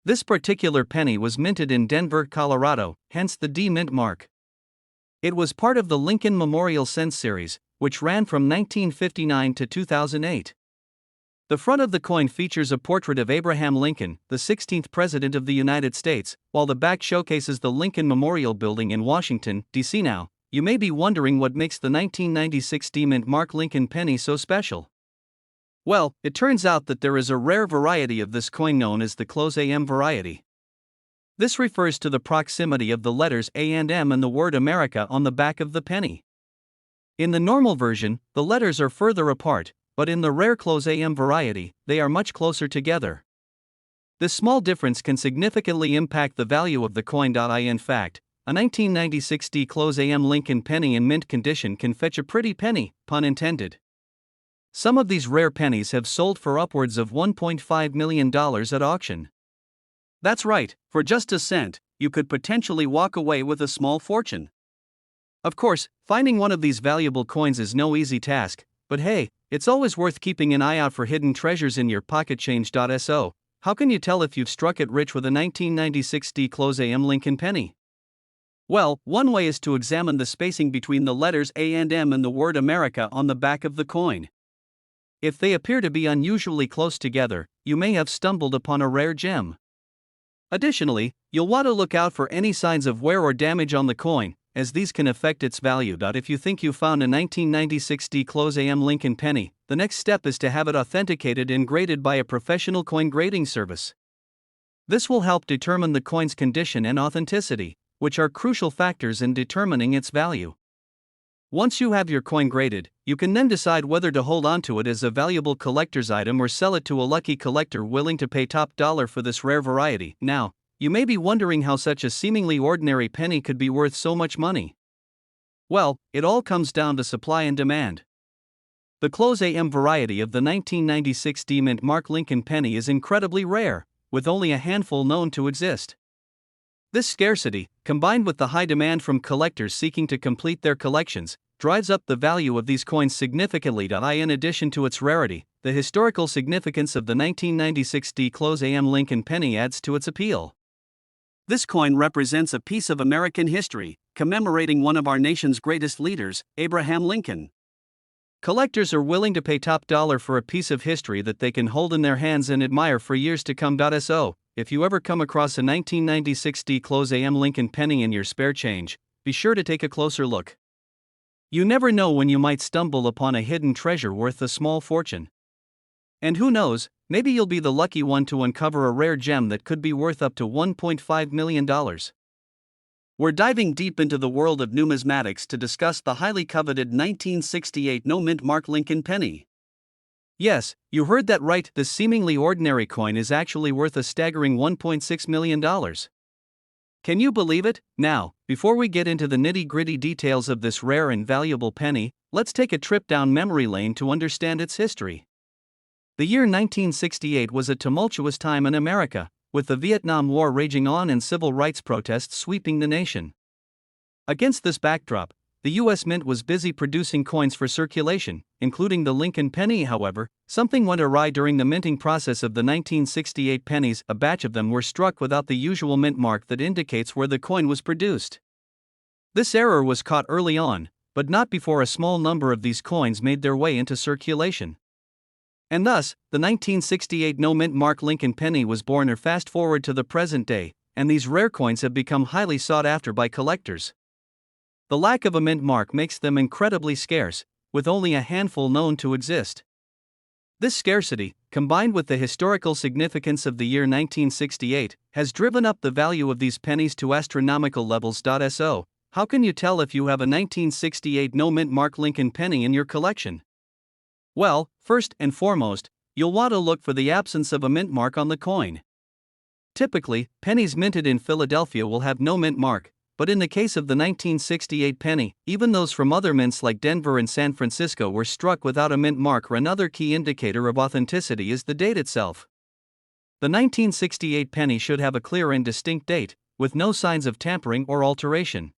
This particular penny was minted in Denver, Colorado, hence the D mint mark. It was part of the Lincoln Memorial Cents series, which ran from 1959 to 2008. The front of the coin features a portrait of Abraham Lincoln, the 16th President of the United States, while the back showcases the Lincoln Memorial Building in Washington, D.C. Now, you may be wondering what makes the 1996 mint mark Lincoln Penny so special. Well, it turns out that there is a rare variety of this coin known as the close AM variety. This refers to the proximity of the letters A and M and the word America on the back of the penny. In the normal version, the letters are further apart, but in the rare close AM variety, they are much closer together. This small difference can significantly impact the value of the coin. In fact, a 1996 close AM Lincoln penny in mint condition can fetch a pretty penny, pun intended. Some of these rare pennies have sold for upwards of $1.5 million at auction. That's right, for just a cent, you could potentially walk away with a small fortune. Of course, finding one of these valuable coins is no easy task, but hey, it's always worth keeping an eye out for hidden treasures in your pocket change. So, how can you tell if you've struck it rich with a 1996 close AM Lincoln penny? Well, one way is to examine the spacing between the letters A and M and the word America on the back of the coin. If they appear to be unusually close together, you may have stumbled upon a rare gem. Additionally, you'll want to look out for any signs of wear or damage on the coin, as these can affect its value. If you think you found a 1996 close AM Lincoln penny, the next step is to have it authenticated and graded by a professional coin grading service. This will help determine the coin's condition and authenticity, which are crucial factors in determining its value. Once you have your coin graded, you can then decide whether to hold onto it as a valuable collector's item or sell it to a lucky collector willing to pay top dollar for this rare variety. Now, you may be wondering how such a seemingly ordinary penny could be worth so much money. Well, it all comes down to supply and demand. The close AM variety of the 1996 mint mark Lincoln penny is incredibly rare, with only a handful known to exist. This scarcity, combined with the high demand from collectors seeking to complete their collections, drives up the value of these coins significantly. In addition to its rarity, the historical significance of the 1996 D-Close-AM Lincoln penny adds to its appeal. This coin represents a piece of American history, commemorating one of our nation's greatest leaders, Abraham Lincoln. Collectors are willing to pay top dollar for a piece of history that they can hold in their hands and admire for years to come. So, if you ever come across a 1996 D-Close-AM Lincoln penny in your spare change, be sure to take a closer look. You never know when you might stumble upon a hidden treasure worth a small fortune. And who knows, maybe you'll be the lucky one to uncover a rare gem that could be worth up to $1.5 million. We're diving deep into the world of numismatics to discuss the highly coveted 1968 no-mint mark Lincoln penny. Yes, you heard that right, this seemingly ordinary coin is actually worth a staggering $1.6 million. Can you believe it? Now, before we get into the nitty-gritty details of this rare and valuable penny, let's take a trip down memory lane to understand its history. The year 1968 was a tumultuous time in America, with the Vietnam War raging on and civil rights protests sweeping the nation. Against this backdrop, the U.S. Mint was busy producing coins for circulation, including the Lincoln penny. However, something went awry during the minting process of the 1968 pennies. A batch of them were struck without the usual mint mark that indicates where the coin was produced. This error was caught early on, but not before a small number of these coins made their way into circulation. And thus, the 1968 no-mint mark Lincoln penny was born. Fast forward to the present day, and these rare coins have become highly sought after by collectors. The lack of a mint mark makes them incredibly scarce, with only a handful known to exist. This scarcity, combined with the historical significance of the year 1968, has driven up the value of these pennies to astronomical levels. So, how can you tell if you have a 1968 no-mint mark Lincoln penny in your collection? Well, first and foremost, you'll want to look for the absence of a mint mark on the coin. Typically, pennies minted in Philadelphia will have no mint mark, but in the case of the 1968 penny, even those from other mints like Denver and San Francisco were struck without a mint mark. Another key indicator of authenticity is the date itself. The 1968 penny should have a clear and distinct date, with no signs of tampering or alteration.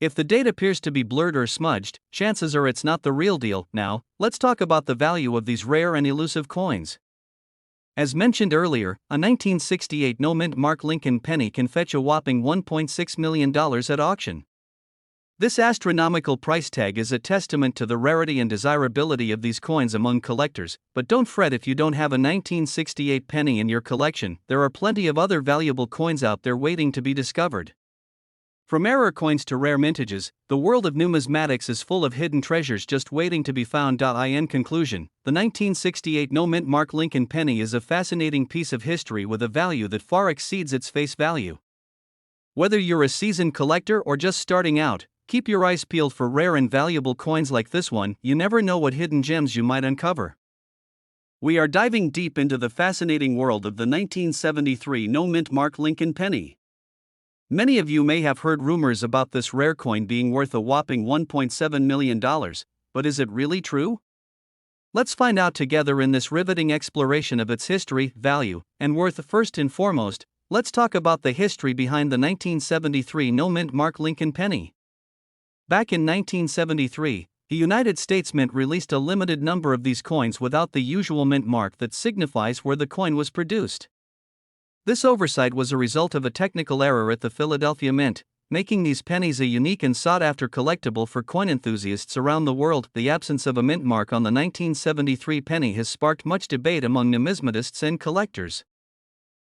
If the date appears to be blurred or smudged, chances are it's not the real deal. Now, let's talk about the value of these rare and elusive coins. As mentioned earlier, a 1968 no-mint mark Lincoln penny can fetch a whopping $1.6 million at auction. This astronomical price tag is a testament to the rarity and desirability of these coins among collectors, but don't fret if you don't have a 1968 penny in your collection. There are plenty of other valuable coins out there waiting to be discovered. From error coins to rare mintages, the world of numismatics is full of hidden treasures just waiting to be found. In conclusion, the 1968 no-mint mark Lincoln penny is a fascinating piece of history with a value that far exceeds its face value. Whether you're a seasoned collector or just starting out, keep your eyes peeled for rare and valuable coins like this one. You never know what hidden gems you might uncover. We are diving deep into the fascinating world of the 1973 no-mint mark Lincoln penny. Many of you may have heard rumors about this rare coin being worth a whopping $1.7 million, but is it really true? Let's find out together in this riveting exploration of its history, value, and worth. First and foremost, let's talk about the history behind the 1973 no-mint mark Lincoln penny. Back in 1973, the United States Mint released a limited number of these coins without the usual mint mark that signifies where the coin was produced. This oversight was a result of a technical error at the Philadelphia Mint, making these pennies a unique and sought-after collectible for coin enthusiasts around the world. The absence of a mint mark on the 1973 penny has sparked much debate among numismatists and collectors.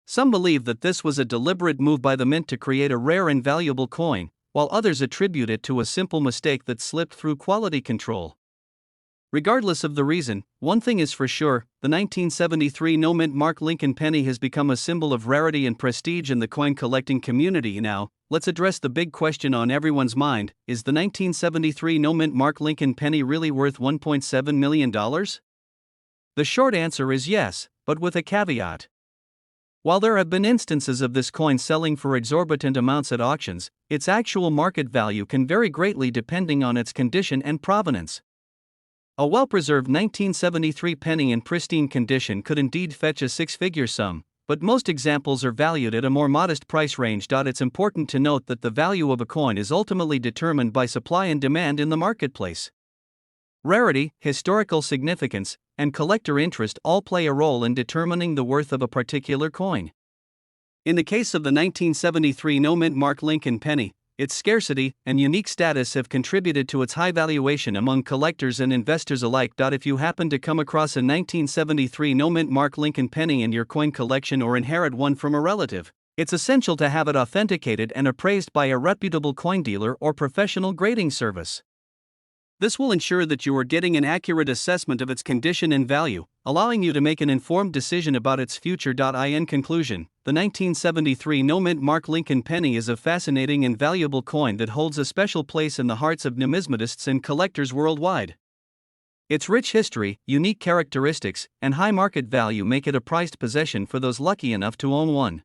Some believe that this was a deliberate move by the Mint to create a rare and valuable coin, while others attribute it to a simple mistake that slipped through quality control. Regardless of the reason, one thing is for sure, the 1973 no-mint mark Lincoln penny has become a symbol of rarity and prestige in the coin collecting community. Now, let's address the big question on everyone's mind: is the 1973 no-mint mark Lincoln penny really worth $1.7 million? The short answer is yes, but with a caveat. While there have been instances of this coin selling for exorbitant amounts at auctions, its actual market value can vary greatly depending on its condition and provenance. A well-preserved 1973 penny in pristine condition could indeed fetch a six-figure sum, but most examples are valued at a more modest price range. It's important to note that the value of a coin is ultimately determined by supply and demand in the marketplace. Rarity, historical significance, and collector interest all play a role in determining the worth of a particular coin. In the case of the 1973 no-mint mark Lincoln penny, its scarcity and unique status have contributed to its high valuation among collectors and investors alike. If you happen to come across a 1973 no-mint mark Lincoln penny in your coin collection or inherit one from a relative, it's essential to have it authenticated and appraised by a reputable coin dealer or professional grading service. This will ensure that you are getting an accurate assessment of its condition and value, allowing you to make an informed decision about its future. In conclusion, the 1973 no-mint mark Lincoln penny is a fascinating and valuable coin that holds a special place in the hearts of numismatists and collectors worldwide. Its rich history, unique characteristics, and high market value make it a prized possession for those lucky enough to own one.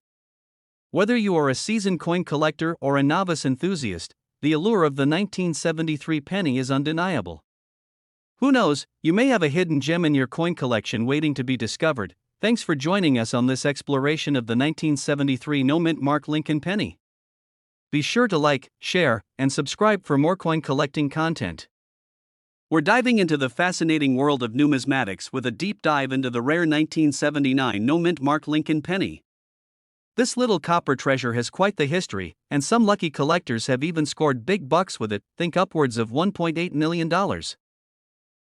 Whether you are a seasoned coin collector or a novice enthusiast, the allure of the 1973 penny is undeniable. Who knows, you may have a hidden gem in your coin collection waiting to be discovered. Thanks for joining us on this exploration of the 1973 no-mint mark Lincoln penny. Be sure to like, share, and subscribe for more coin collecting content. We're diving into the fascinating world of numismatics with a deep dive into the rare 1979 no-mint mark Lincoln penny. This little copper treasure has quite the history, and some lucky collectors have even scored big bucks with it, think upwards of $1.8 million.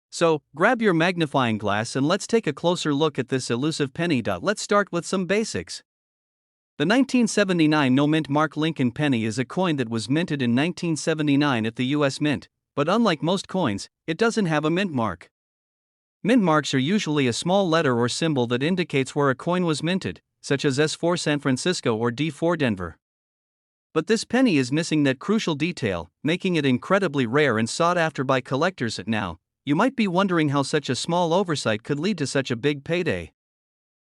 So, grab your magnifying glass and let's take a closer look at this elusive penny. Let's start with some basics. The 1979 no-mint mark Lincoln penny is a coin that was minted in 1979 at the U.S. Mint, but unlike most coins, it doesn't have a mint mark. Mint marks are usually a small letter or symbol that indicates where a coin was minted, such as S4 San Francisco or D4 Denver. But this penny is missing that crucial detail, making it incredibly rare and sought after by collectors. Now, you might be wondering how such a small oversight could lead to such a big payday.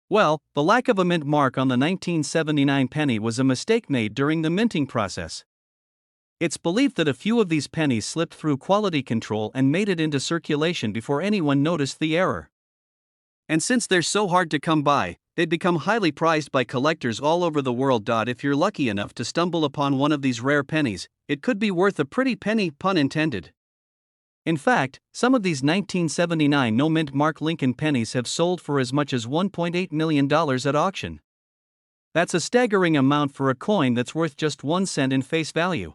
Well, the lack of a mint mark on the 1979 penny was a mistake made during the minting process. It's believed that a few of these pennies slipped through quality control and made it into circulation before anyone noticed the error. And since they're so hard to come by, they'd become highly prized by collectors all over the world. If you're lucky enough to stumble upon one of these rare pennies, it could be worth a pretty penny, pun intended. In fact, some of these 1979 no-mint mark Lincoln pennies have sold for as much as $1.8 million at auction. That's a staggering amount for a coin that's worth just 1 cent in face value.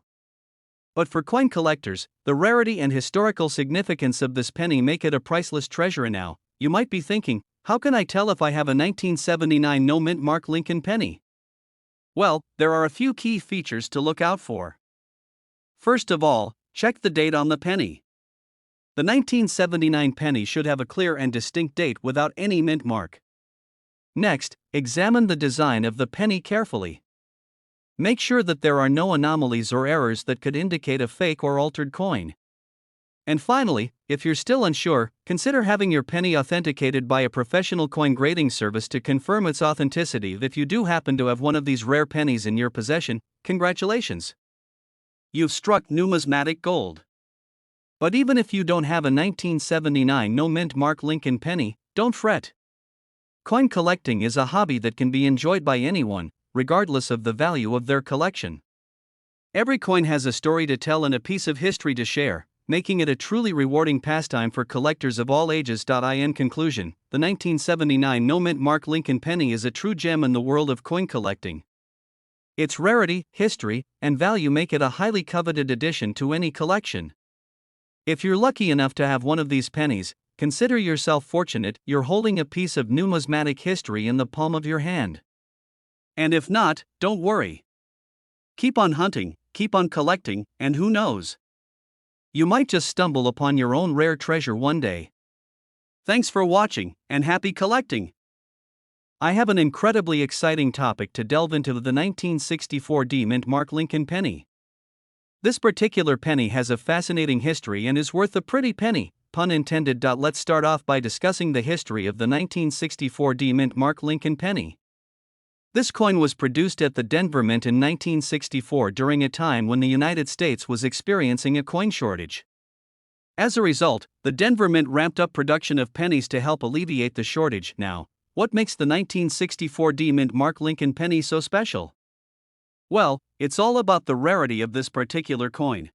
But for coin collectors, the rarity and historical significance of this penny make it a priceless treasure. Now, you might be thinking, how can I tell if I have a 1979 no-mint mark Lincoln penny? Well, there are a few key features to look out for. First of all, check the date on the penny. The 1979 penny should have a clear and distinct date without any mint mark. Next, examine the design of the penny carefully. Make sure that there are no anomalies or errors that could indicate a fake or altered coin. And finally, if you're still unsure, consider having your penny authenticated by a professional coin grading service to confirm its authenticity. If you do happen to have one of these rare pennies in your possession, congratulations! You've struck numismatic gold. But even if you don't have a 1979 no-mint mark Lincoln penny, don't fret. Coin collecting is a hobby that can be enjoyed by anyone, regardless of the value of their collection. Every coin has a story to tell and a piece of history to share, making it a truly rewarding pastime for collectors of all ages. In conclusion, the 1979 no-mint mark Lincoln penny is a true gem in the world of coin collecting. Its rarity, history, and value make it a highly coveted addition to any collection. If you're lucky enough to have one of these pennies, consider yourself fortunate. You're holding a piece of numismatic history in the palm of your hand. And if not, don't worry. Keep on hunting, keep on collecting, and who knows? You might just stumble upon your own rare treasure one day. Thanks for watching, and happy collecting! I have an incredibly exciting topic to delve into: the 1964 mint mark Lincoln penny. This particular penny has a fascinating history and is worth a pretty penny, pun intended. Let's start off by discussing the history of the 1964 mint mark Lincoln penny. This coin was produced at the Denver Mint in 1964 during a time when the United States was experiencing a coin shortage. As a result, the Denver Mint ramped up production of pennies to help alleviate the shortage. Now, What makes the 1964 D Mint Mark Lincoln penny so special? Well, it's all about the rarity of this particular coin.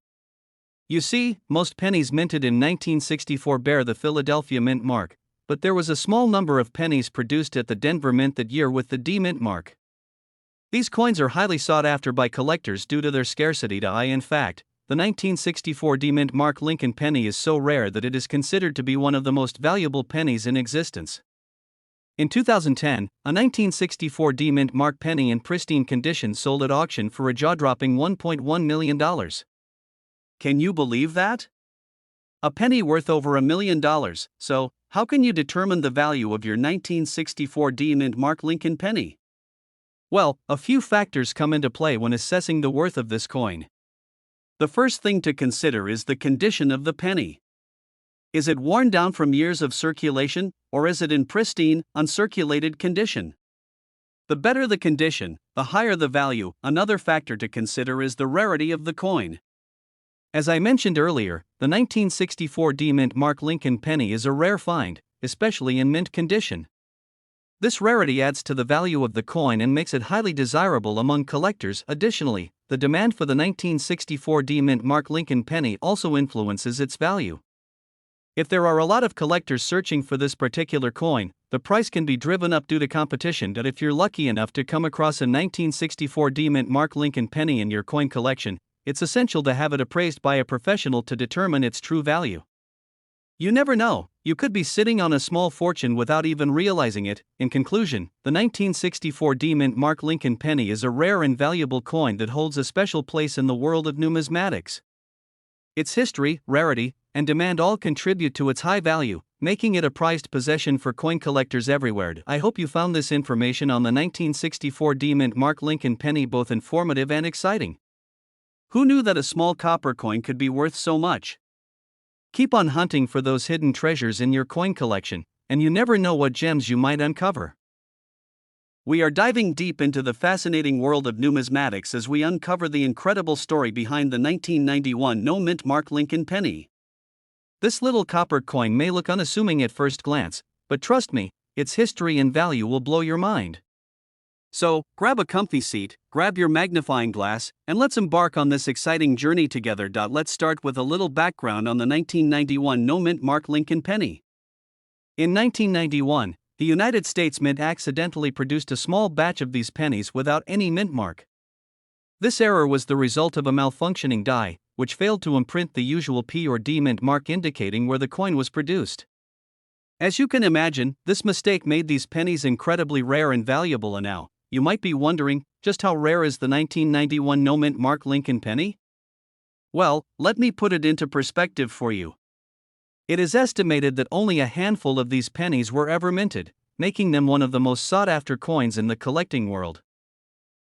You see, most pennies minted in 1964 bear the Philadelphia Mint mark, but there was a small number of pennies produced at the Denver Mint that year with the D Mint mark. These coins are highly sought after by collectors due to their scarcity. In fact, the 1964 D Mint Mark Lincoln penny is so rare that it is considered to be one of the most valuable pennies in existence. In 2010, a 1964 D Mint Mark penny in pristine condition sold at auction for a jaw-dropping $1.1 million. Can you believe that? A penny worth over $1 million, so how can you determine the value of your 1964 D Mint Mark Lincoln penny? Well, a few factors come into play when assessing the worth of this coin. The first thing to consider is the condition of the penny. Is it worn down from years of circulation, or is it in pristine, uncirculated condition? The better the condition, the higher the value. Another factor to consider is the rarity of the coin. As I mentioned earlier, the 1964 D Mint Mark Lincoln penny is a rare find, especially in mint condition. This rarity adds to the value of the coin and makes it highly desirable among collectors. Additionally, the demand for the 1964 D Mint Mark Lincoln penny also influences its value. If there are a lot of collectors searching for this particular coin, the price can be driven up due to competition. But if you're lucky enough to come across a 1964 D Mint Mark Lincoln penny in your coin collection, it's essential to have it appraised by a professional to determine its true value. You never know, you could be sitting on a small fortune without even realizing it. In conclusion, the 1964 D Mint Mark Lincoln penny is a rare and valuable coin that holds a special place in the world of numismatics. Its history, rarity, and demand all contribute to its high value, making it a prized possession for coin collectors everywhere. I hope you found this information on the 1964 D Mint Mark Lincoln penny both informative and exciting. Who knew that a small copper coin could be worth so much? Keep on hunting for those hidden treasures in your coin collection, and you never know what gems you might uncover. We are diving deep into the fascinating world of numismatics as we uncover the incredible story behind the 1991 No Mint Mark Lincoln penny. This little copper coin may look unassuming at first glance, but trust me, its history and value will blow your mind. So, grab a comfy seat, grab your magnifying glass, and let's embark on this exciting journey together. Let's start with a little background on the 1991 No Mint Mark Lincoln penny. In 1991, the United States Mint accidentally produced a small batch of these pennies without any mint mark. This error was the result of a malfunctioning die, which failed to imprint the usual P or D mint mark indicating where the coin was produced. As you can imagine, this mistake made these pennies incredibly rare and valuable. And now, you might be wondering, just how rare is the 1991 No Mint Mark Lincoln penny? Well, let me put it into perspective for you. It is estimated that only a handful of these pennies were ever minted, making them one of the most sought-after coins in the collecting world.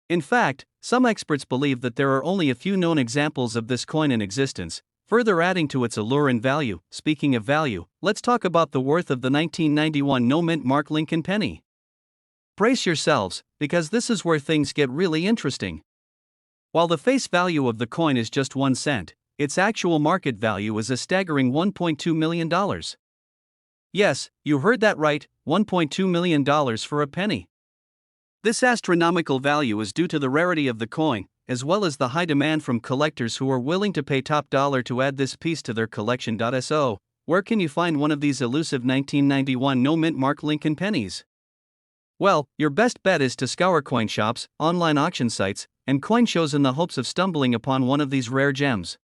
In fact, some experts believe that there are only a few known examples of this coin in existence, further adding to its allure and value. Speaking of value, let's talk about the worth of the 1991 No Mint Mark Lincoln penny. Brace yourselves, because this is where things get really interesting. While the face value of the coin is just 1 cent, its actual market value is a staggering $1.2 million. Yes, you heard that right, $1.2 million for a penny. This astronomical value is due to the rarity of the coin, as well as the high demand from collectors who are willing to pay top dollar to add this piece to their collection. So, where can you find one of these elusive 1991 No Mint Mark Lincoln pennies? Well, your best bet is to scour coin shops, online auction sites, and coin shows in the hopes of stumbling upon one of these rare gems.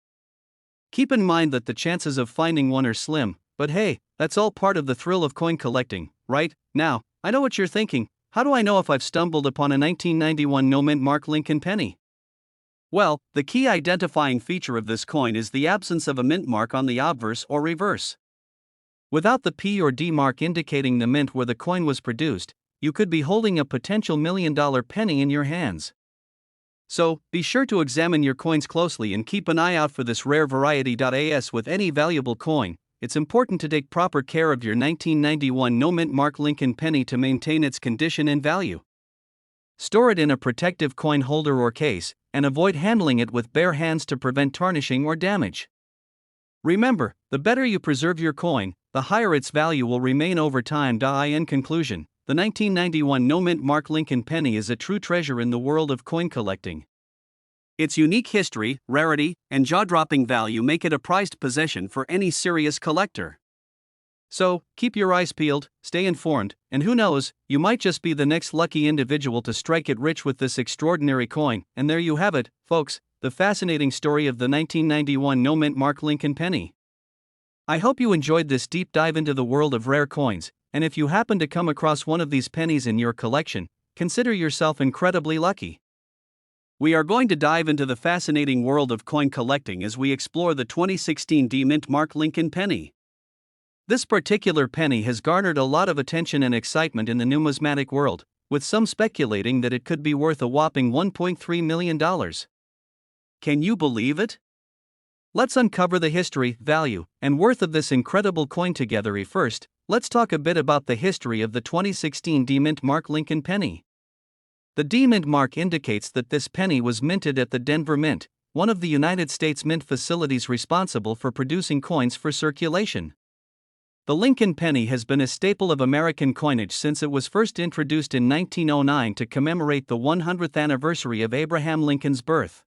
Keep in mind that the chances of finding one are slim, but hey, that's all part of the thrill of coin collecting, right? Now, I know what you're thinking, how do I know if I've stumbled upon a 1991 No Mint Mark Lincoln penny? Well, the key identifying feature of this coin is the absence of a mint mark on the obverse or reverse. Without the P or D mark indicating the mint where the coin was produced, you could be holding a potential $1 million penny in your hands. So, be sure to examine your coins closely and keep an eye out for this rare variety. As with any valuable coin, it's important to take proper care of your 1991 No Mint Mark Lincoln penny to maintain its condition and value. Store it in a protective coin holder or case, and avoid handling it with bare hands to prevent tarnishing or damage. Remember, the better you preserve your coin, the higher its value will remain over time. In conclusion, the 1991 no-mint mark Lincoln penny is a true treasure in the world of coin collecting. Its unique history, rarity, and jaw-dropping value make it a prized possession for any serious collector. So, keep your eyes peeled, stay informed, and who knows, you might just be the next lucky individual to strike it rich with this extraordinary coin. And there you have it, folks, the fascinating story of the 1991 no-mint mark Lincoln penny. I hope you enjoyed this deep dive into the world of rare coins, and if you happen to come across one of these pennies in your collection, consider yourself incredibly lucky. We are going to dive into the fascinating world of coin collecting as we explore the 2016 mint mark Lincoln penny. This particular penny has garnered a lot of attention and excitement in the numismatic world, with some speculating that it could be worth a whopping $1.3 million. Can you believe it? Let's uncover the history, value, and worth of this incredible coin together. First, let's talk a bit about the history of the 2016 mint mark Lincoln penny. The mint mark indicates that this penny was minted at the Denver Mint, one of the United States mint facilities responsible for producing coins for circulation. The Lincoln penny has been a staple of American coinage since it was first introduced in 1909 to commemorate the 100th anniversary of Abraham Lincoln's birth.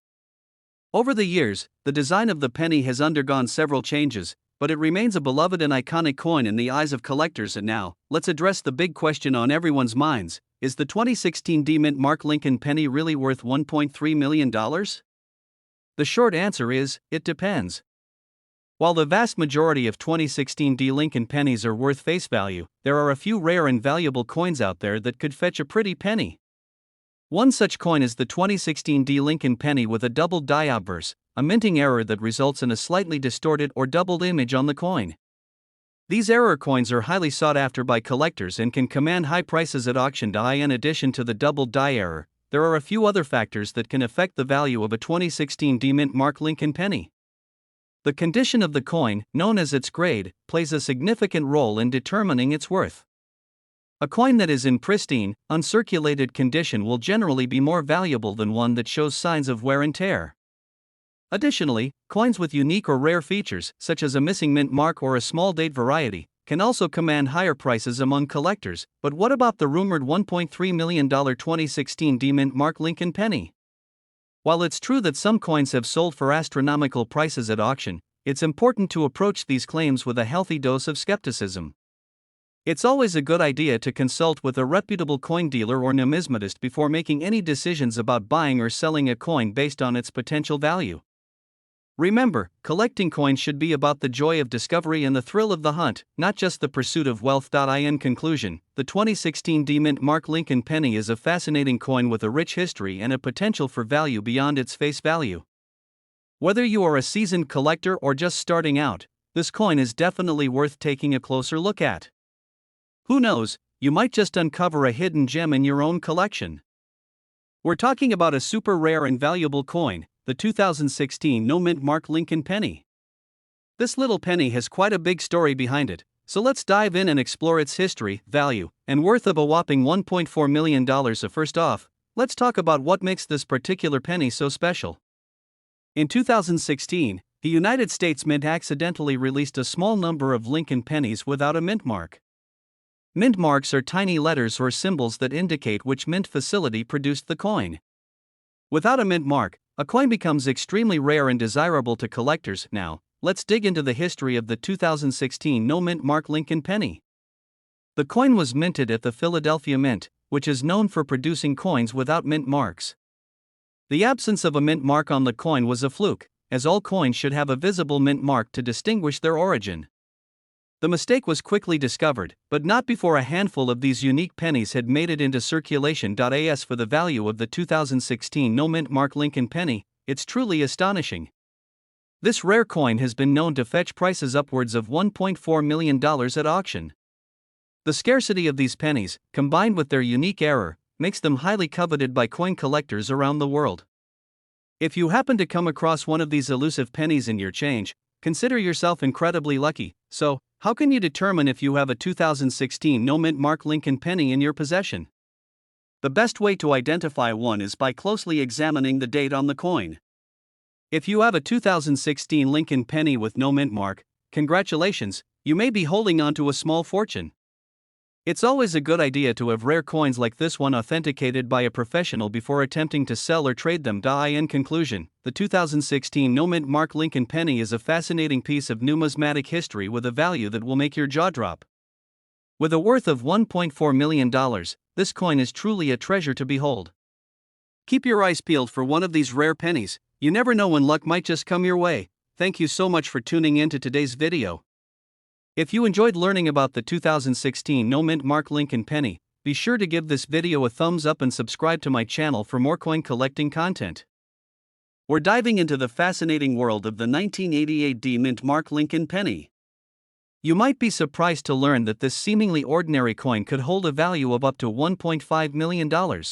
Over the years, the design of the penny has undergone several changes, but it remains a beloved and iconic coin in the eyes of collectors. And now, let's address the big question on everyone's minds: is the 2016 mint mark Lincoln penny really worth $1.3 million? The short answer is, it depends. While the vast majority of 2016 Lincoln pennies are worth face value, there are a few rare and valuable coins out there that could fetch a pretty penny. One such coin is the 2016 Lincoln penny with a doubled die obverse, a minting error that results in a slightly distorted or doubled image on the coin. These error coins are highly sought after by collectors and can command high prices at auction. In addition to the doubled die error, there are a few other factors that can affect the value of a 2016 mint mark Lincoln penny. The condition of the coin, known as its grade, plays a significant role in determining its worth. A coin that is in pristine, uncirculated condition will generally be more valuable than one that shows signs of wear and tear. Additionally, coins with unique or rare features, such as a missing mint mark or a small date variety, can also command higher prices among collectors. But what about the rumored $1.3 million 2016 mint mark Lincoln penny? While it's true that some coins have sold for astronomical prices at auction, it's important to approach these claims with a healthy dose of skepticism. It's always a good idea to consult with a reputable coin dealer or numismatist before making any decisions about buying or selling a coin based on its potential value. Remember, collecting coins should be about the joy of discovery and the thrill of the hunt, not just the pursuit of wealth. In conclusion, the 2016 mint mark Lincoln penny is a fascinating coin with a rich history and a potential for value beyond its face value. Whether you are a seasoned collector or just starting out, this coin is definitely worth taking a closer look at. Who knows, you might just uncover a hidden gem in your own collection. We're talking about a super rare and valuable coin, the 2016 mint mark Lincoln penny. This little penny has quite a big story behind it, so let's dive in and explore its history, value, and worth of a whopping $1.4 million. First off, let's talk about what makes this particular penny so special. In 2016, the United States Mint accidentally released a small number of Lincoln pennies without a mint mark. Mint marks are tiny letters or symbols that indicate which mint facility produced the coin. Without a mint mark, a coin becomes extremely rare and desirable to collectors. Now, let's dig into the history of the 2016 mint mark Lincoln penny. The coin was minted at the Philadelphia Mint, which is known for producing coins without mint marks. The absence of a mint mark on the coin was a fluke, as all coins should have a visible mint mark to distinguish their origin. The mistake was quickly discovered, but not before a handful of these unique pennies had made it into circulation. As for the value of the 2016 mint mark Lincoln penny, it's truly astonishing. This rare coin has been known to fetch prices upwards of $1.4 million at auction. The scarcity of these pennies, combined with their unique error, makes them highly coveted by coin collectors around the world. If you happen to come across one of these elusive pennies in your change, consider yourself incredibly lucky. So, how can you determine if you have a 2016 mint mark Lincoln penny in your possession? The best way to identify one is by closely examining the date on the coin. If you have a 2016 Lincoln penny with no mint mark, congratulations, you may be holding on to a small fortune. It's always a good idea to have rare coins like this one authenticated by a professional before attempting to sell or trade them. In conclusion, the 2016 no-mint mark Lincoln penny is a fascinating piece of numismatic history with a value that will make your jaw drop. With a worth of $1.4 million, this coin is truly a treasure to behold. Keep your eyes peeled for one of these rare pennies. You never know when luck might just come your way. Thank you so much for tuning in to today's video. If you enjoyed learning about the 2016 no-mint mark Lincoln penny, be sure to give this video a thumbs up and subscribe to my channel for more coin collecting content. We're diving into the fascinating world of the 1988 D-mint mark Lincoln penny. You might be surprised to learn that this seemingly ordinary coin could hold a value of up to $1.5 million.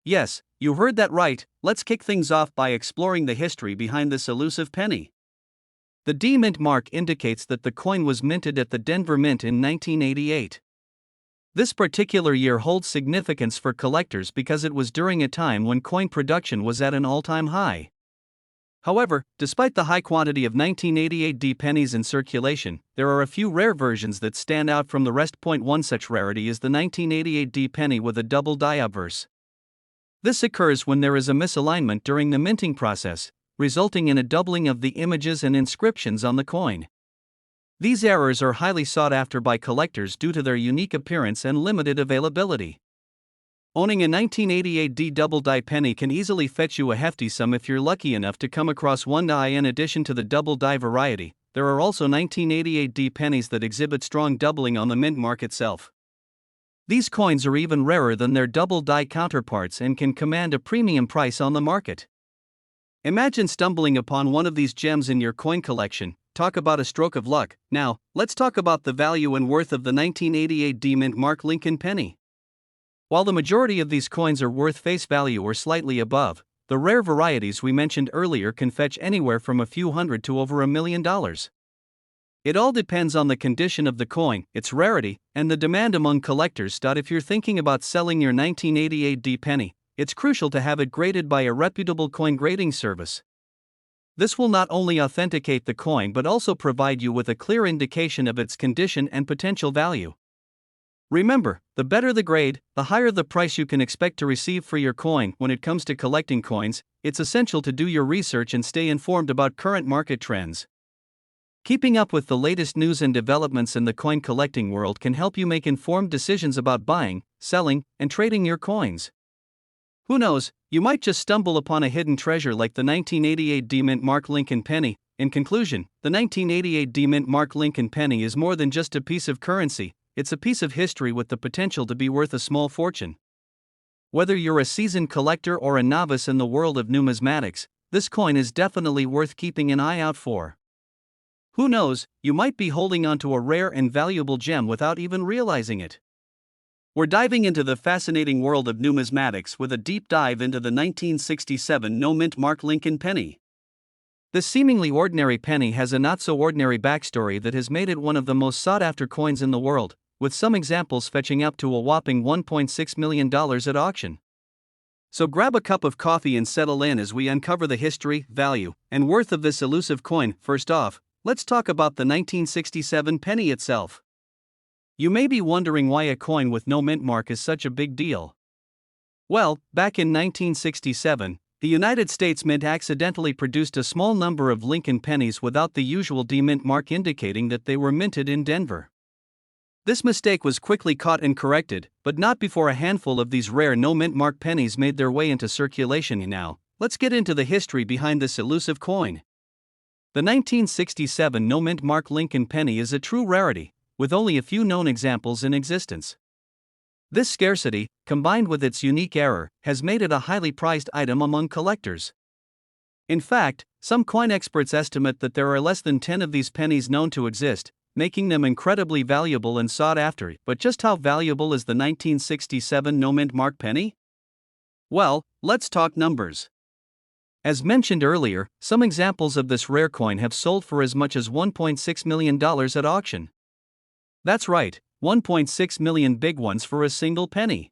Yes, you heard that right. Let's kick things off by exploring the history behind this elusive penny. The D-mint mark indicates that the coin was minted at the Denver Mint in 1988. This particular year holds significance for collectors because it was during a time when coin production was at an all-time high. However, despite the high quantity of 1988 D pennies in circulation, there are a few rare versions that stand out from the rest. One such rarity is the 1988 D penny with a double die obverse. This occurs when there is a misalignment during the minting process, resulting in a doubling of the images and inscriptions on the coin. These errors are highly sought after by collectors due to their unique appearance and limited availability. Owning a 1988 D double die penny can easily fetch you a hefty sum if you're lucky enough to come across one. In addition to the double die variety, there are also 1988 D pennies that exhibit strong doubling on the mint mark itself. These coins are even rarer than their double die counterparts and can command a premium price on the market. Imagine stumbling upon one of these gems in your coin collection. Talk about a stroke of luck. Now, let's talk about the value and worth of the 1988 D-mint mark Lincoln penny. While the majority of these coins are worth face value or slightly above, the rare varieties we mentioned earlier can fetch anywhere from a few hundred to over $1 million. It all depends on the condition of the coin, its rarity, and the demand among collectors. If you're thinking about selling your 1988 D penny, it's crucial to have it graded by a reputable coin grading service. This will not only authenticate the coin but also provide you with a clear indication of its condition and potential value. Remember, the better the grade, the higher the price you can expect to receive for your coin. When it comes to collecting coins, it's essential to do your research and stay informed about current market trends. Keeping up with the latest news and developments in the coin collecting world can help you make informed decisions about buying, selling, and trading your coins. Who knows, you might just stumble upon a hidden treasure like the 1988 D-mint mark Lincoln penny. In conclusion, the 1988 D-mint mark Lincoln penny is more than just a piece of currency, it's a piece of history with the potential to be worth a small fortune. Whether you're a seasoned collector or a novice in the world of numismatics, this coin is definitely worth keeping an eye out for. Who knows, you might be holding onto a rare and valuable gem without even realizing it. We're diving into the fascinating world of numismatics with a deep dive into the 1967 no-mint mark Lincoln penny. This seemingly ordinary penny has a not-so-ordinary backstory that has made it one of the most sought-after coins in the world, with some examples fetching up to a whopping $1.6 million at auction. So grab a cup of coffee and settle in as we uncover the history, value, and worth of this elusive coin. First off, let's talk about the 1967 penny itself. You may be wondering why a coin with no mint mark is such a big deal. Well, back in 1967, the United States Mint accidentally produced a small number of Lincoln pennies without the usual D-mint mark, indicating that they were minted in Denver. This mistake was quickly caught and corrected, but not before a handful of these rare no-mint mark pennies made their way into circulation. Now, let's get into the history behind this elusive coin. The 1967 no-mint mark Lincoln penny is a true rarity, with only a few known examples in existence. This scarcity, combined with its unique error, has made it a highly prized item among collectors. In fact, some coin experts estimate that there are less than 10 of these pennies known to exist, making them incredibly valuable and sought after. But just how valuable is the 1967 no-mint mark penny? Well, let's talk numbers. As mentioned earlier, some examples of this rare coin have sold for as much as $1.6 million at auction. That's right, 1.6 million big ones for a single penny.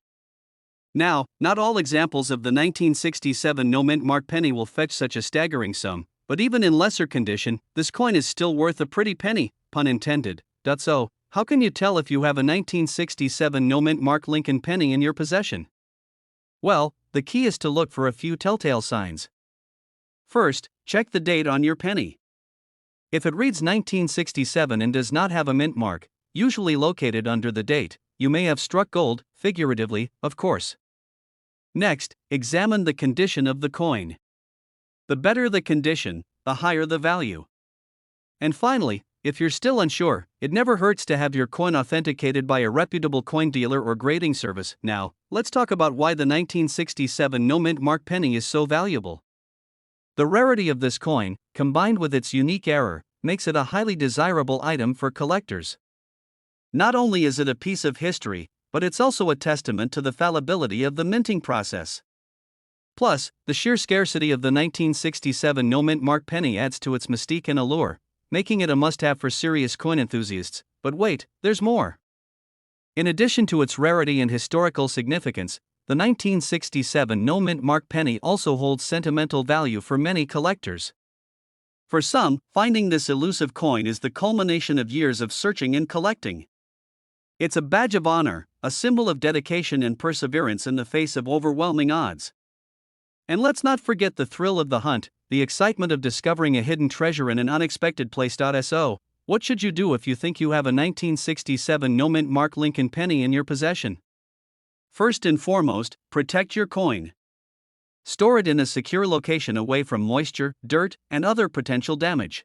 Now, not all examples of the 1967 no-mint mark penny will fetch such a staggering sum, but even in lesser condition, this coin is still worth a pretty penny, pun intended. So, How can you tell if you have a 1967 no-mint mark Lincoln penny in your possession? Well, the key is to look for a few telltale signs. First, check the date on your penny. If it reads 1967 and does not have a mint mark, usually located under the date, you may have struck gold, figuratively, of course. Next, examine the condition of the coin. The better the condition, the higher the value. And finally, if you're still unsure, it never hurts to have your coin authenticated by a reputable coin dealer or grading service. Now, let's talk about why the 1967 no-mint mark penny is so valuable. The rarity of this coin, combined with its unique error, makes it a highly desirable item for collectors. Not only is it a piece of history, but it's also a testament to the fallibility of the minting process. Plus, the sheer scarcity of the 1967 no-mint mark penny adds to its mystique and allure, making it a must-have for serious coin enthusiasts. But wait, there's more. In addition to its rarity and historical significance, the 1967 no-mint mark penny also holds sentimental value for many collectors. For some, finding this elusive coin is the culmination of years of searching and collecting. It's a badge of honor, a symbol of dedication and perseverance in the face of overwhelming odds. And let's not forget the thrill of the hunt, the excitement of discovering a hidden treasure in an unexpected place. So, what should you do if you think you have a 1967 no-mint mark Lincoln penny in your possession? First and foremost, protect your coin. Store it in a secure location away from moisture, dirt, and other potential damage.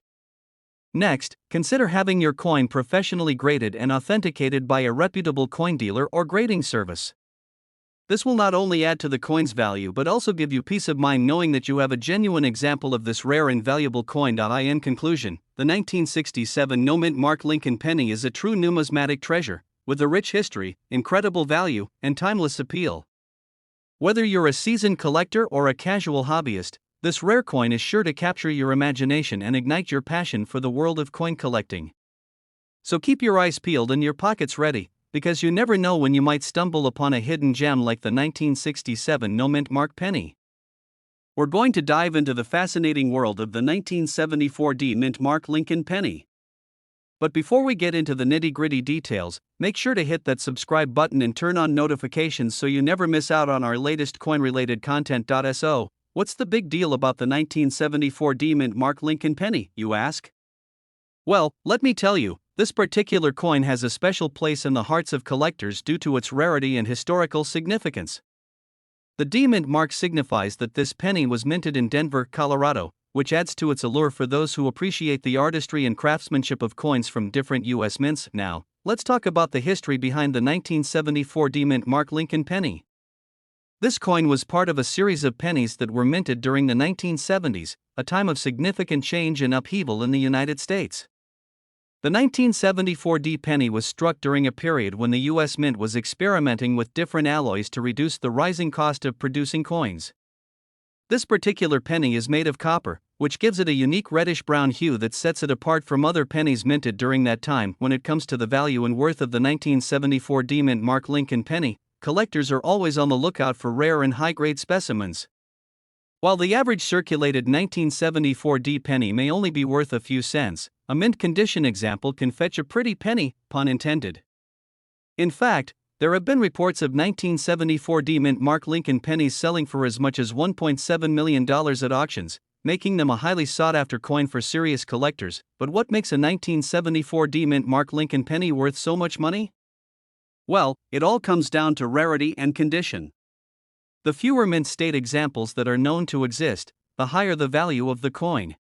Next, consider having your coin professionally graded and authenticated by a reputable coin dealer or grading service. This will not only add to the coin's value but also give you peace of mind knowing that you have a genuine example of this rare and valuable coin. In conclusion, the 1967 no-mint mark Lincoln penny is a true numismatic treasure, with a rich history, incredible value, and timeless appeal. Whether you're a seasoned collector or a casual hobbyist, this rare coin is sure to capture your imagination and ignite your passion for the world of coin collecting. So keep your eyes peeled and your pockets ready, because you never know when you might stumble upon a hidden gem like the 1967 no-mint mark penny. We're going to dive into the fascinating world of the 1974 mint mark Lincoln penny. But before we get into the nitty-gritty details, make sure to hit that subscribe button and turn on notifications so you never miss out on our latest coin-related content. So, what's the big deal about the 1974 mint mark Lincoln penny, you ask? Well, let me tell you, this particular coin has a special place in the hearts of collectors due to its rarity and historical significance. The D-mint mark signifies that this penny was minted in Denver, Colorado, which adds to its allure for those who appreciate the artistry and craftsmanship of coins from different U.S. mints. Now, let's talk about the history behind the 1974 D-mint mark Lincoln penny. This coin was part of a series of pennies that were minted during the 1970s, a time of significant change and upheaval in the United States. The 1974 D penny was struck during a period when the U.S. Mint was experimenting with different alloys to reduce the rising cost of producing coins. This particular penny is made of copper, which gives it a unique reddish-brown hue that sets it apart from other pennies minted during that time. When it comes to the value and worth of the 1974 D mint mark Lincoln penny, collectors are always on the lookout for rare and high-grade specimens. While the average circulated 1974 D penny may only be worth a few cents, a mint condition example can fetch a pretty penny, pun intended. In fact, there have been reports of 1974 D mint mark Lincoln pennies selling for as much as $1.7 million at auctions, making them a highly sought-after coin for serious collectors. But what makes a 1974 D mint mark Lincoln penny worth so much money? Well, it all comes down to rarity and condition. The fewer mint state examples that are known to exist, the higher the value of the coin.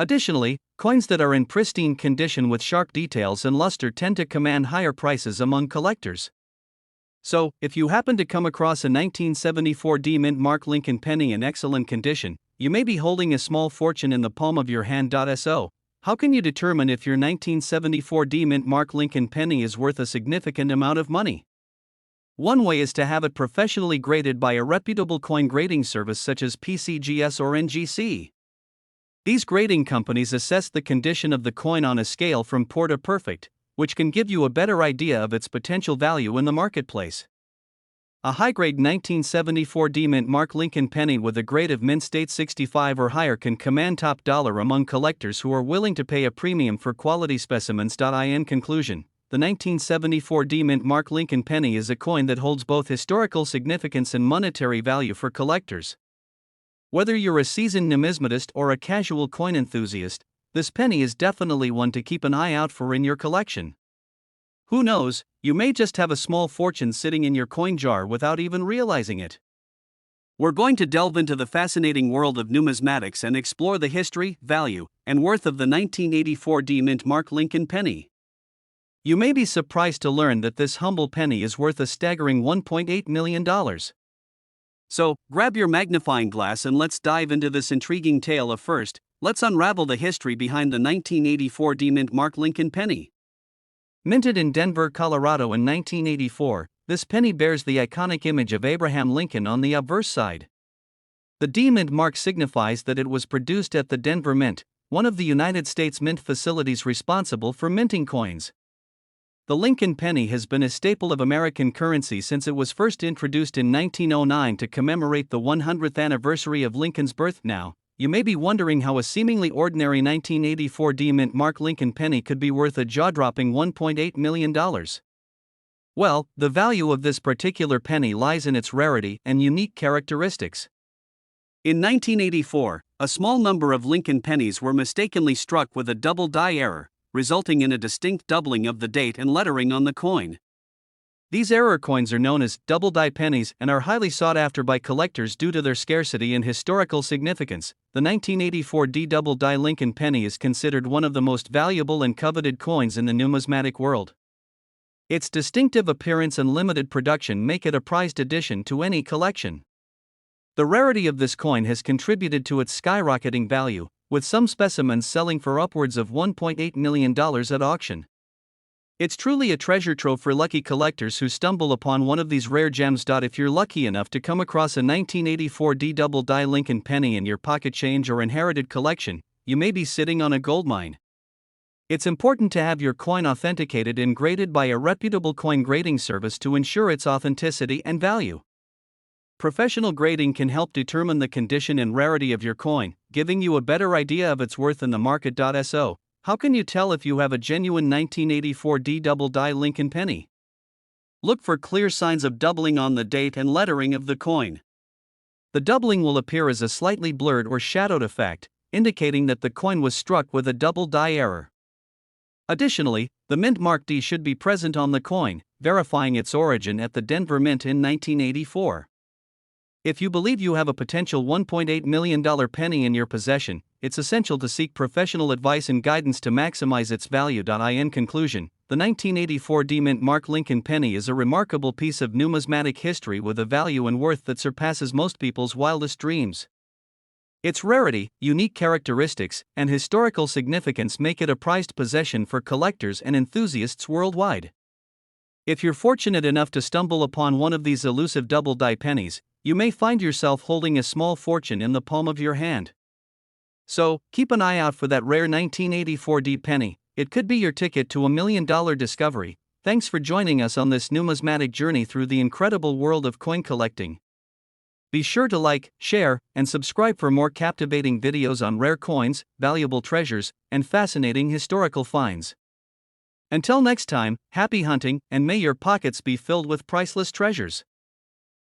Additionally, coins that are in pristine condition with sharp details and luster tend to command higher prices among collectors. So, if you happen to come across a 1974 D mint mark Lincoln penny in excellent condition, you may be holding a small fortune in the palm of your hand. So, how can you determine if your 1974 D mint mark Lincoln penny is worth a significant amount of money? One way is to have it professionally graded by a reputable coin grading service such as PCGS or NGC. These grading companies assess the condition of the coin on a scale from poor to perfect, which can give you a better idea of its potential value in the marketplace. A high-grade 1974 D mint mark Lincoln penny with a grade of mint state 65 or higher can command top dollar among collectors who are willing to pay a premium for quality specimens. In conclusion, the 1974 D-Mint Mark Lincoln Penny is a coin that holds both historical significance and monetary value for collectors. Whether you're a seasoned numismatist or a casual coin enthusiast, this penny is definitely one to keep an eye out for in your collection. Who knows, you may just have a small fortune sitting in your coin jar without even realizing it. We're going to delve into the fascinating world of numismatics and explore the history, value, and worth of the 1984 D-Mint Mark Lincoln Penny. You may be surprised to learn that this humble penny is worth a staggering $1.8 million. So, grab your magnifying glass and let's dive into this intriguing tale. First, let's unravel the history behind the 1984 D-Mint Mark Lincoln Penny. Minted in Denver, Colorado in 1984, this penny bears the iconic image of Abraham Lincoln on the obverse side. The D-Mint mark signifies that it was produced at the Denver Mint, one of the United States mint facilities responsible for minting coins. The Lincoln penny has been a staple of American currency since it was first introduced in 1909 to commemorate the 100th anniversary of Lincoln's birth. Now, you may be wondering how a seemingly ordinary 1984 D-Mint Mark Lincoln penny could be worth a jaw-dropping $1.8 million. Well, the value of this particular penny lies in its rarity and unique characteristics. In 1984, a small number of Lincoln pennies were mistakenly struck with a double die error, resulting in a distinct doubling of the date and lettering on the coin. These error coins are known as double die pennies and are highly sought after by collectors due to their scarcity and historical significance. The 1984 D double die Lincoln penny is considered one of the most valuable and coveted coins in the numismatic world. Its distinctive appearance and limited production make it a prized addition to any collection. The rarity of this coin has contributed to its skyrocketing value, with some specimens selling for upwards of $1.8 million at auction. It's truly a treasure trove for lucky collectors who stumble upon one of these rare gems. If you're lucky enough to come across a 1984 D double die Lincoln penny in your pocket change or inherited collection, you may be sitting on a goldmine. It's important to have your coin authenticated and graded by a reputable coin grading service to ensure its authenticity and value. Professional grading can help determine the condition and rarity of your coin, giving you a better idea of its worth in the market. So, how can you tell if you have a genuine 1984 D double die Lincoln penny? Look for clear signs of doubling on the date and lettering of the coin. The doubling will appear as a slightly blurred or shadowed effect, indicating that the coin was struck with a double die error. Additionally, the mint mark D should be present on the coin, verifying its origin at the Denver Mint in 1984. If you believe you have a potential $1.8 million penny in your possession, it's essential to seek professional advice and guidance to maximize its value. In conclusion, the 1984 D-Mint Mark Lincoln penny is a remarkable piece of numismatic history with a value and worth that surpasses most people's wildest dreams. Its rarity, unique characteristics, and historical significance make it a prized possession for collectors and enthusiasts worldwide. If you're fortunate enough to stumble upon one of these elusive double die pennies, you may find yourself holding a small fortune in the palm of your hand. So, keep an eye out for that rare 1984 D penny. It could be your ticket to $1 million discovery. Thanks for joining us on this numismatic journey through the incredible world of coin collecting. Be sure to like, share, and subscribe for more captivating videos on rare coins, valuable treasures, and fascinating historical finds. Until next time, happy hunting, and may your pockets be filled with priceless treasures.